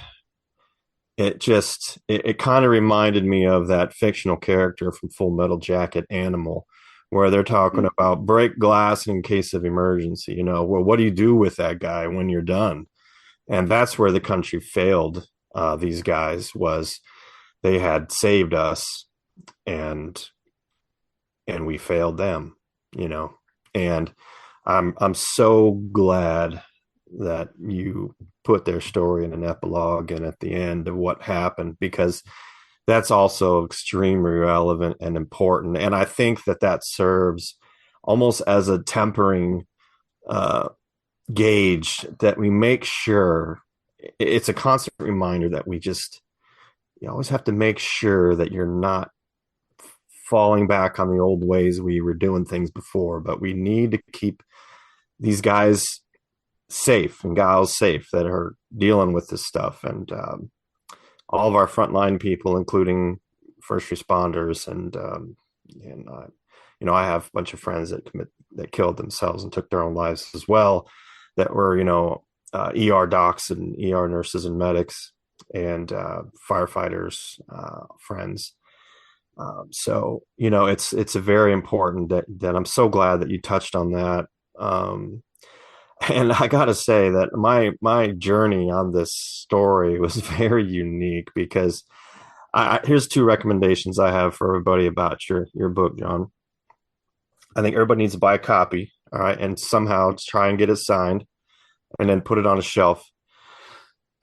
it kind of reminded me of that fictional character from Full Metal Jacket, Animal, where they're talking about break glass in case of emergency. Well, what do you do with that guy when you're done? And that's where the country failed. These guys was they had saved us, and we failed them, and I'm so glad that you put their story in an epilogue and at the end of what happened, because that's also extremely relevant and important. And I think that serves almost as a tempering gauge, that we make sure it's a constant reminder that you always have to make sure that you're not falling back on the old ways we were doing things before, but we need to keep these guys safe and gals safe that are dealing with this stuff. And all of our frontline people, including first responders, and I have a bunch of friends that killed themselves and took their own lives as well, that were, ER docs and ER nurses and medics and firefighters, friends. So, it's a very important that I'm so glad that you touched on that. And I got to say that my journey on this story was very unique, because here's 2 recommendations I have for everybody about your book, John. I think everybody needs to buy a copy, all right, and somehow try and get it signed, and then put it on a shelf.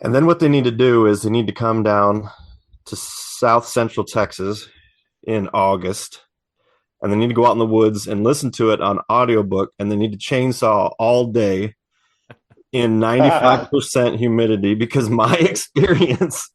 And then what they need to do is they need to come down to South Central Texas in August, and they need to go out in the woods and listen to it on audiobook, and they need to chainsaw all day in 95% humidity, because my experience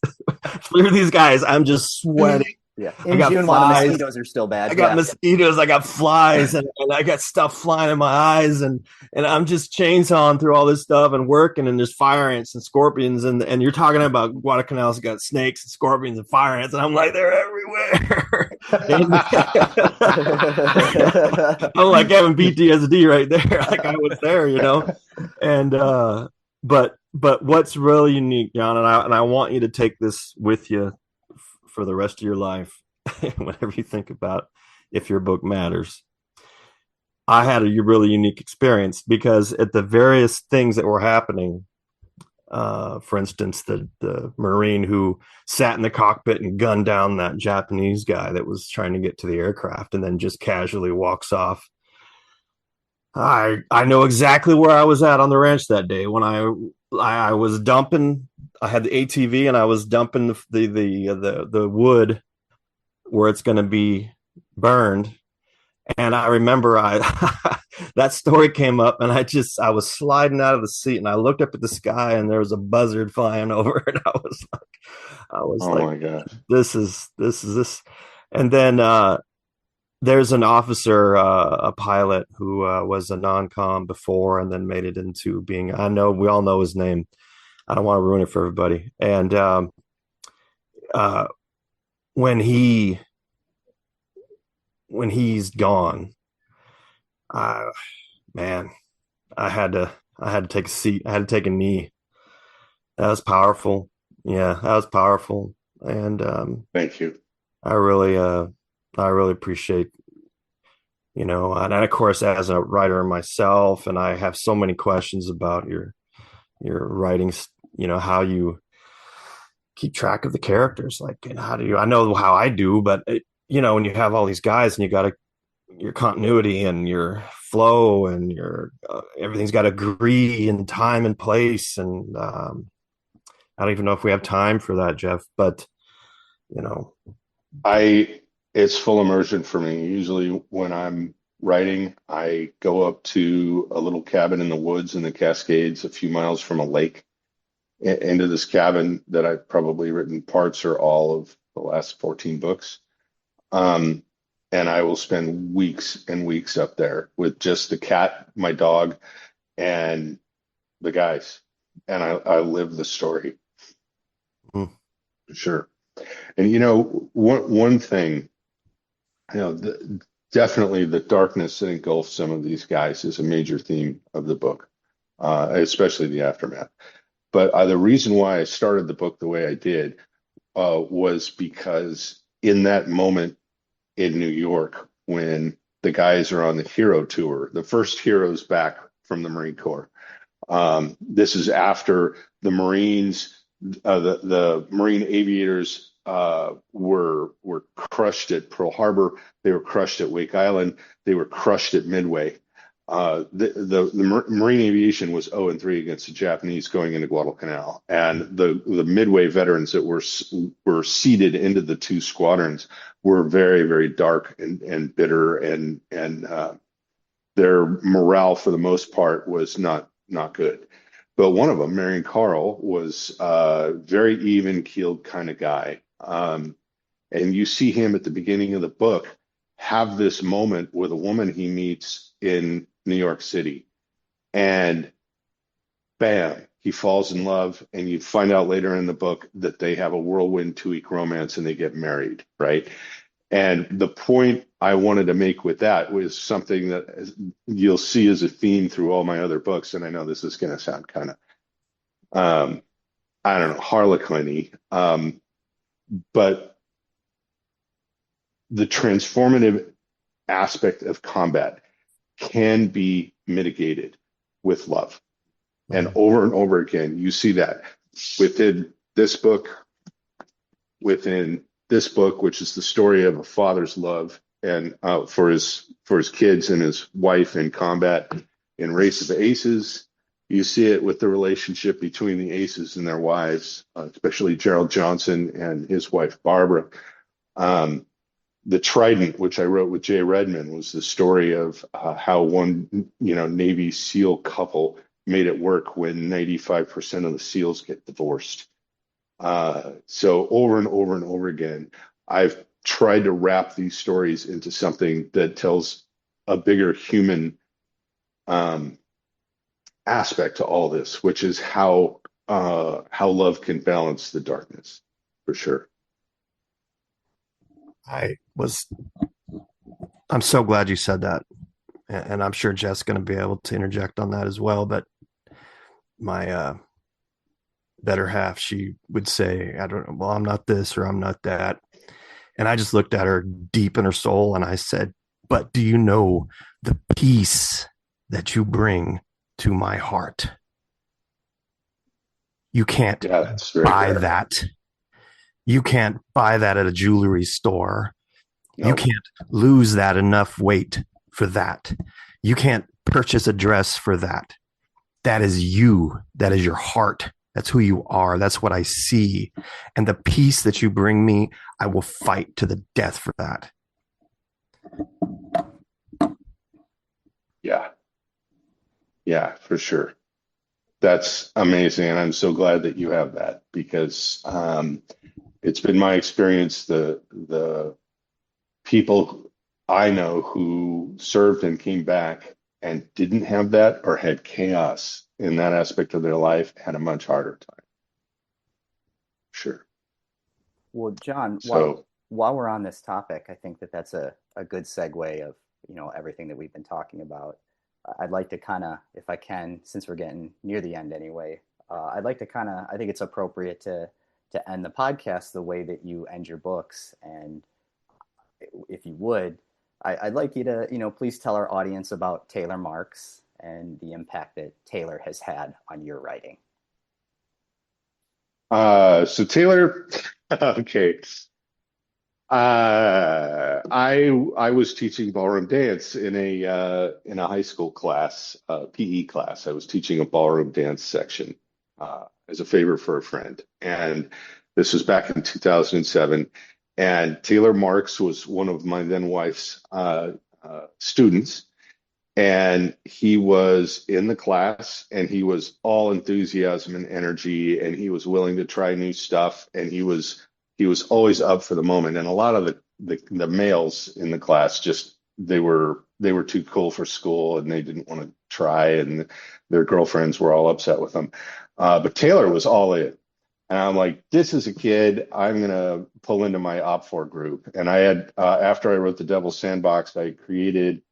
through these guys, I'm just sweating.
Yeah. In June, while the mosquitoes are still bad.
I got mosquitoes, I got flies, and I got stuff flying in my eyes, and I'm just chainsawing through all this stuff and working, and there's fire ants and scorpions, and you're talking about Guadalcanal's got snakes and scorpions and fire ants, and I'm like, they're everywhere. I'm like having PTSD right there, like I was there, and but what's really unique, John, and I want you to take this with you for the rest of your life, whenever you think about if your book matters. I had a really unique experience, because at the various things that were happening, for instance, the Marine who sat in the cockpit and gunned down that Japanese guy that was trying to get to the aircraft and then just casually walks off. I know exactly where I was at on the ranch that day when I was dumping. I had the ATV and I was dumping the wood where it's going to be burned. And I remember that story came up, and I was sliding out of the seat, and I looked up at the sky, and there was a buzzard flying over, and I was
Oh
like,
my gosh.
this is. And then there's an officer, a pilot who was a non-com before, and then made it into being, we all know his name. I don't want to ruin it for everybody. And uh, when he's gone, uh, man, I had to take a seat. I had to take a knee. That was powerful. Yeah, that was powerful. And
Thank you.
I really appreciate, and of course, as a writer myself, and I have so many questions about your writings, how you keep track of the characters, like, and how do you, I know how I do, but when you have all these guys and you got to, your continuity and your flow and your everything's got to agree in time and place. And I don't even know if we have time for that, Jeff, but you know,
It's full immersion for me. Usually when I'm writing, I go up to a little cabin in the woods in the Cascades, a few miles from a lake, into this cabin that I've probably written parts or all of the last 14 books. Um, and I will spend weeks and weeks up there with just the cat, my dog, and the guys. And I live the story
mm,
for sure. And one thing, definitely the darkness that engulfs some of these guys is a major theme of the book, especially the aftermath. But the reason why I started the book the way I did was because in that moment in New York, when the guys are on the hero tour, the first heroes back from the Marine Corps. This is after the Marines, the Marine aviators were crushed at Pearl Harbor. They were crushed at Wake Island. They were crushed at Midway. The Marine aviation was 0-3 against the Japanese going into Guadalcanal, and the Midway veterans that were seeded into the two squadrons were very, very dark and bitter, and their morale for the most part was not good. But one of them, Marion Carl, was a very even keeled kind of guy. And you see him at the beginning of the book have this moment with a woman he meets in New York City. And bam, he falls in love. And you find out later in the book that they have a whirlwind 2-week romance and they get married, right? And the point I wanted to make with that was something that you'll see as a theme through all my other books. And I know this is going to sound kind of, I don't know, harlequin-y, but the transformative aspect of combat can be mitigated with love. And over again, you see that within this book, which is the story of a father's love and for his kids and his wife in combat in Race of Aces. You see it with the relationship between the aces and their wives, especially Gerald Johnson and his wife Barbara. The Trident, which I wrote with Jay Redman, was the story of how one Navy SEAL couple made it work when 95% of the SEALs get divorced. So over and over and over again, I've tried to wrap these stories into something that tells a bigger human aspect to all this, which is how love can balance the darkness, for sure.
I'm so glad you said that. And I'm sure Jeff's going to be able to interject on that as well. But my better half, she would say, I don't know, well, I'm not this or I'm not that. And I just looked at her deep in her soul and I said, but do you know the peace that you bring to my heart? You can't buy that. You can't buy that at a jewelry store. Nope. You can't lose that enough weight for that. You can't purchase a dress for that. That is you. That is your heart. That's who you are. That's what I see. And the peace that you bring me, I will fight to the death for that.
Yeah. Yeah, for sure. That's amazing. And I'm so glad that you have that, because it's been my experience, the people I know who served and came back and didn't have that or had chaos in that aspect of their life had a much harder time. sure.
Well, John, while
So,
we're on this topic, I think that that's a good segue of everything that we've been talking about. I'd like to kind of, if I can, since we're getting near the end anyway, I'd like to kind of, I think it's appropriate to end the podcast the way that you end your books, and if you would, I'd like you to please tell our audience about Taylor Marks and the impact that Taylor has had on your writing.
so Taylor, okay. I was teaching ballroom dance in a high school class, PE class. I was teaching a ballroom dance section as a favor for a friend, and this was back in 2007. And Taylor Marks was one of my then wife's students, and he was in the class, and he was all enthusiasm and energy, and he was willing to try new stuff, and he was always up for the moment. And a lot of the males in the class just they were too cool for school, and they didn't want to try, and their girlfriends were all upset with them. But Taylor was all in. And I'm like, this is a kid I'm gonna pull into my Op4 group. And I had after I wrote The Devil's Sandbox, I created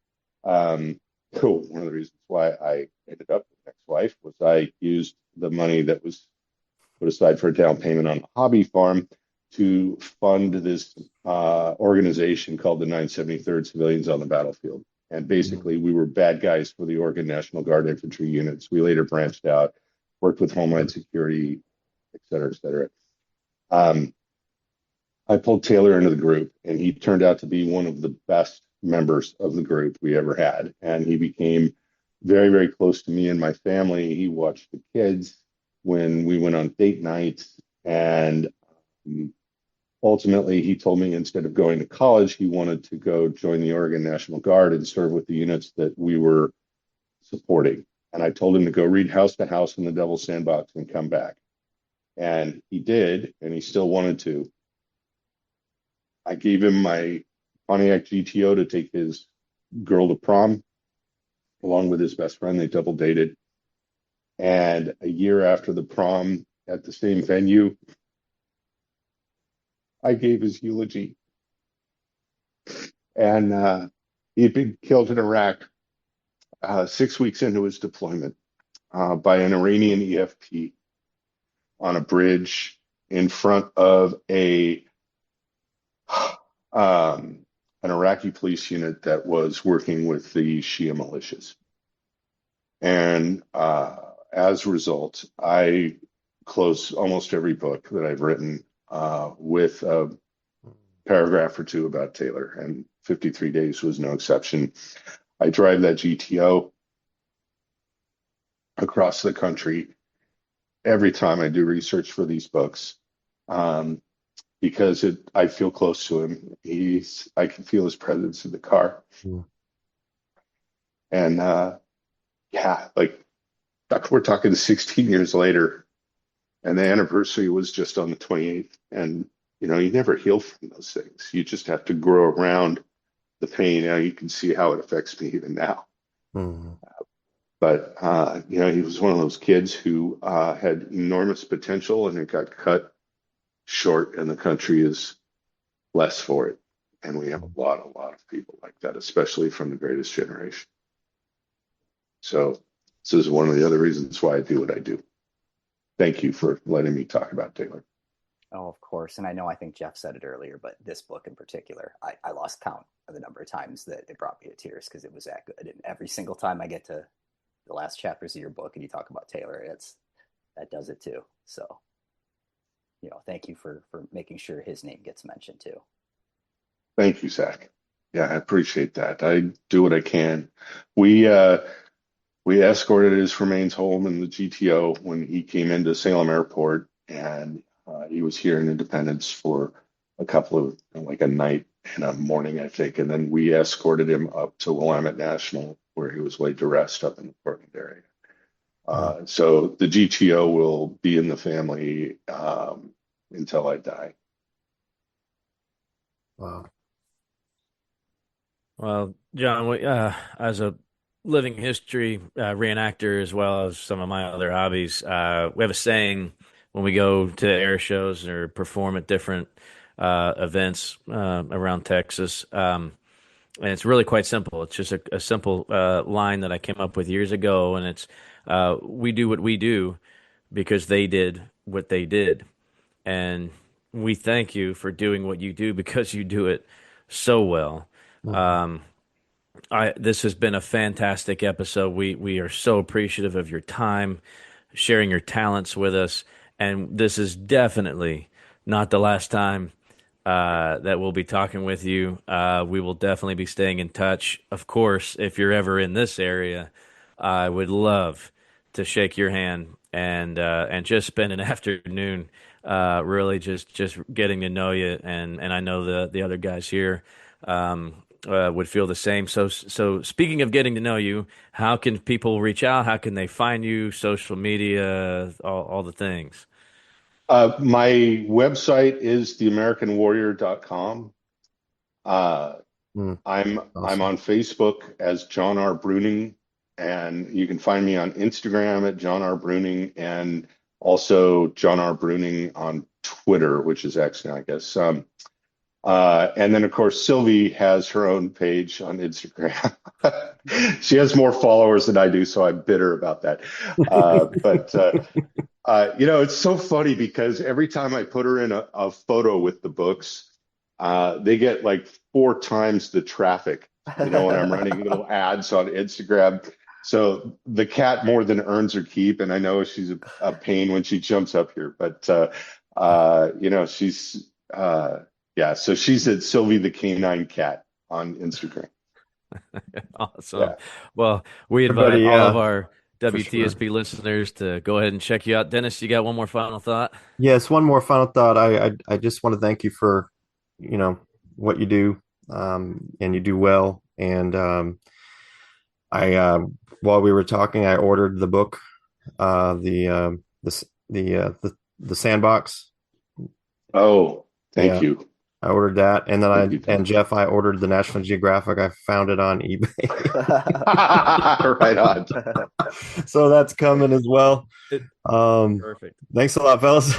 one of the reasons why I ended up with an ex-wife was I used the money that was put aside for a down payment on a hobby farm to fund this organization called the 973rd Civilians on the Battlefield. And basically, we were bad guys for the Oregon National Guard infantry units. We later branched out, worked with Homeland Security, et cetera, et cetera. Um, I pulled Taylor into the group, and he turned out to be one of the best members of the group we ever had. And he became very, very close to me and my family. He watched the kids when we went on date nights. And ultimately, he told me instead of going to college, he wanted to go join the Oregon National Guard and serve with the units that we were supporting. And I told him to go read House to House in the Devil's Sandbox and come back. And he did, and he still wanted to. I gave him my Pontiac GTO to take his girl to prom, along with his best friend. They double dated. And a year after the prom at the same venue, I gave his eulogy. And he had been killed in Iraq 6 weeks into his deployment by an Iranian EFP on a bridge in front of an Iraqi police unit that was working with the Shia militias. And as a result, I close almost every book that I've written with a paragraph or two about Taylor, and 53 Days was no exception. I drive that GTO across the country every time I do research for these books. Because I feel close to him. I can feel his presence in the car.
Mm.
And yeah, like we're talking 16 years later, and the anniversary was just on the 28th. And you never heal from those things. You just have to grow around the pain. Now you can see how it affects me even now.
Mm.
But he was one of those kids who had enormous potential, and it got cut short, and the country is less for it. And we have a lot of people like that, especially from the greatest generation. So this is one of the other reasons why I do what I do. Thank you for letting me talk about Taylor.
Oh, of course. And I think Jeff said it earlier, but this book in particular, I lost count of the number of times that it brought me to tears because it was that good. And every single time I get to the last chapters of your book and you talk about Taylor, that does it too. So thank you for making sure his name gets mentioned too.
Thank you, Zach. Yeah, I appreciate that. I do what I can. We escorted his remains home in the GTO when he came into Salem Airport, and he was here in Independence for a couple of like a night and a morning, I think, and then we escorted him up to Willamette National, where he was laid to rest up in the Portland area. So the GTO will be in the family until I die.
Wow.
Well, John, as a living history reenactor, as well as some of my other hobbies, we have a saying when we go to air shows or perform at different events around Texas. And it's really quite simple. It's just a simple line that I came up with years ago, and it's we do what we do because they did what they did. And we thank you for doing what you do because you do it so well.
Mhm.
This has been a fantastic episode. We are so appreciative of your time, sharing your talents with us, and this is definitely not the last time that we'll be talking with you. We will definitely be staying in touch. Of course, if you're ever in this area, I would love to shake your hand and just spend an afternoon, really just getting to know you. And I know the other guys here would feel the same. So speaking of getting to know you, how can people reach out? How can they find you? Social media, all the things.
My website is theamericanwarrior.com. Uh,
Mm,
I'm
awesome.
on Facebook as John R. Bruning, and you can find me on Instagram at John R. Bruning, and also John R. Bruning on Twitter, which is X now, I guess. And then, of course, Sylvie has her own page on Instagram. She has more followers than I do, so I'm bitter about that. But it's so funny because every time I put her in a photo with the books, they get like 4 times the traffic, when I'm running little ads on Instagram. So the cat more than earns her keep, and I know she's a pain when she jumps up here, but she's yeah. So she's at Sylvie the Canine Cat on Instagram.
Awesome.
Yeah,
Well, we invite
Everybody,
all of
yeah,
our
for sure.
WTSP listeners to go ahead and check you out. Dennis, you got one more final thought?
Yes, one more final thought. I just want to thank you for, you know, what you do, and you do well. And I while we were talking, I ordered the book, the Sandbox.
oh, thank
Yeah,
you.
I ordered that, and then
Thank you,
and
Tom.
Jeff, I ordered the National Geographic. I found it on eBay,
Right on.
so that's coming as well.
It,
Um,
perfect.
Thanks a lot, fellas.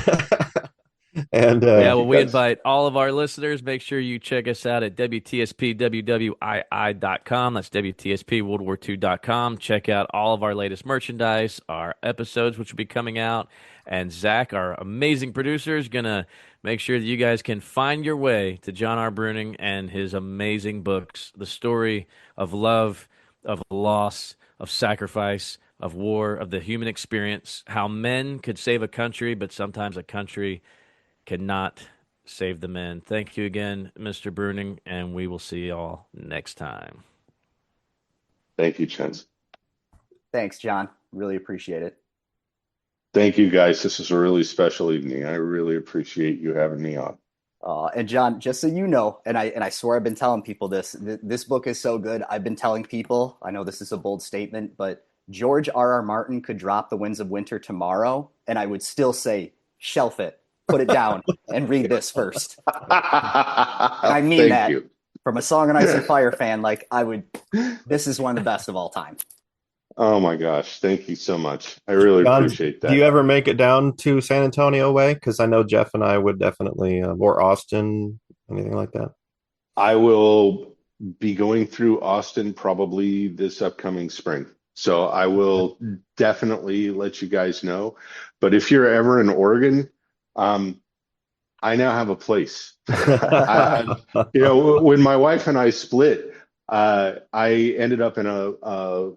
And
Yeah,
Thank you,
well, we
guys.
invite all of our listeners. Make sure you check us out at WTSPWWII.com. That's WTSPWorldWar2.com. Check out all of our latest merchandise, our episodes, which will be coming out. And Zach, our amazing producer, is going to make sure that you guys can find your way to John R. Bruning and his amazing books, the story of love, of loss, of sacrifice, of war, of the human experience, how men could save a country, but sometimes a country cannot save the men. Thank you again, Mr. Bruning, and we will see you all next time.
Thank you, Chance.
Thanks, John. Really appreciate it.
Thank you, guys. This is a really special evening. I really appreciate you having me on.
And John, just so you know, and I swear I've been telling people this book is so good. I've been telling people, I know this is a bold statement, but George R. R. Martin could drop The Winds of Winter tomorrow, and I would still say, shelf it, put it down, and read this first. And I mean
Thank
that
you.
from a Song and Ice and Fire fan. Like this is one of the best of all time.
Oh my gosh. Thank you so much. I really
John,
appreciate
do you
that.
ever make it down to San Antonio way? Because I know Jeff and I would definitely, or Austin, anything like that.
I will be going through Austin probably this upcoming spring. So I will definitely let you guys know. But if you're ever in Oregon, um, I now have a place. When my wife and I split, I ended up in a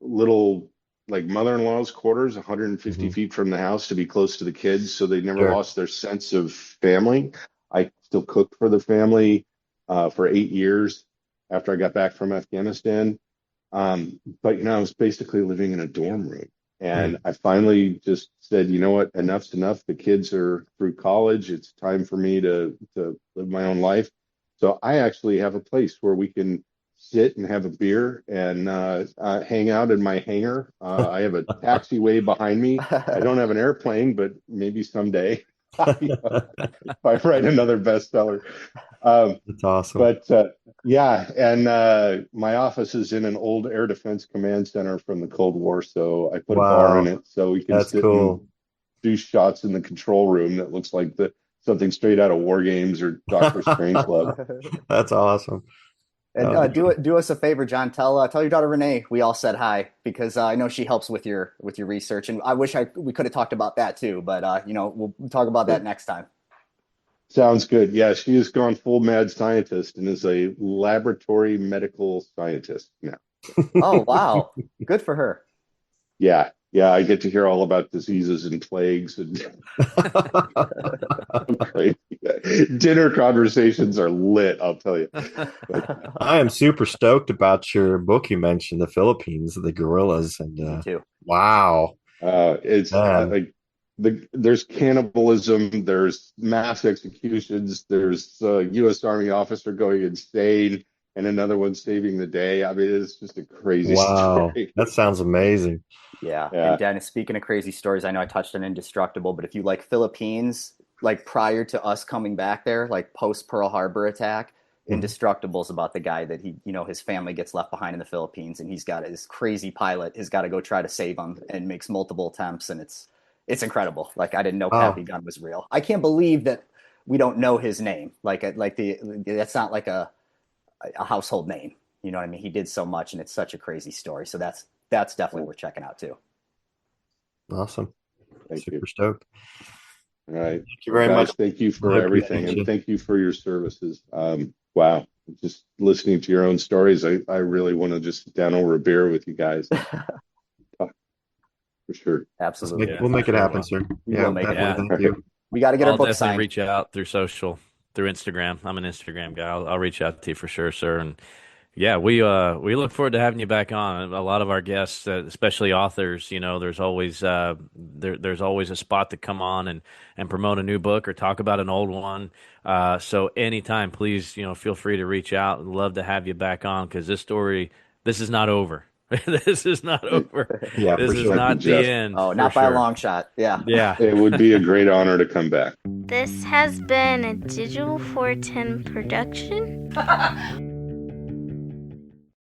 little like mother-in-law's quarters, 150
Mhm.
feet from the house to be close to the kids, so they never
Sure.
lost their sense of family. I still cooked for the family for 8 years after I got back from Afghanistan. But I was basically living in a dorm room.
Mm.
And I finally just said, you know what, enough's enough. The kids are through college. It's time for me to live my own life. So I actually have a place where we can sit and have a beer and hang out in my hangar. I have a taxiway behind me. I don't have an airplane, but maybe someday if I write another bestseller. Um,
That's awesome.
but yeah, and my office is in an old Air Defense Command Center from the Cold War, so I put a bar in
Wow,
it so we can
that's
sit and
cool.
do shots in the control room that looks like something straight out of War Games or Doctor Strangelove.
That's awesome.
And do us a favor, John. Tell your daughter Renee we all said hi, because I know she helps with your research, and I wish we could have talked about that too. But we'll talk about that next time.
Sounds good. Yeah, she has gone full mad scientist and is a laboratory medical scientist now.
Oh, wow. Good for her.
Yeah, I get to hear all about diseases and plagues and crazy. Dinner conversations are lit, I'll tell you.
I am super stoked about your book you mentioned, the Philippines, the gorillas, and
Me too.
wow.
It's like there's cannibalism, there's mass executions, there's a U.S. Army officer going insane, and another one saving the day. I mean, it's just a crazy story.
That sounds amazing.
Yeah.
Yeah.
And Dennis, speaking of crazy stories, I know I touched on Indestructible, but if you like Philippines, like prior to us coming back there, like post Pearl Harbor attack, Indestructible is about the guy that his family gets left behind in the Philippines, and he's got this crazy pilot has got to go try to save him and makes multiple attempts, and it's incredible. Like, I didn't know Pappy Gunn was real. I can't believe that we don't know his name. That's not like a household name. You know what I mean? He did so much, and it's such a crazy story. So that's definitely worth checking out too.
Awesome.
Thank
Super
you.
stoked.
All right.
Thank you very
Guys,
much.
thank you for
I
everything,
appreciate
and
you.
thank you for your services. Wow. Just listening to your own stories, I really want to just sit down over a beer with you guys. For sure.
Absolutely.
We'll make it happen, sir.
We'll make it
definitely.
happen.
Thank you.
We got to get
I'll
our book
definitely
signed.
reach out through Instagram. I'm an Instagram guy. I'll reach out to you for sure, sir. And yeah, we look forward to having you back on. A lot of our guests, especially authors, there's always there's always a spot to come on and promote a new book or talk about an old one. So anytime, please, feel free to reach out. I'd love to have you back on, because this is not over. This is not over.
Yeah,
This
for
is
sure.
not
Jeff.
the end.
Oh,
for
not by a
sure.
long shot. Yeah.
Yeah.
It would be a great honor to come back.
This has been a Digital 410 production.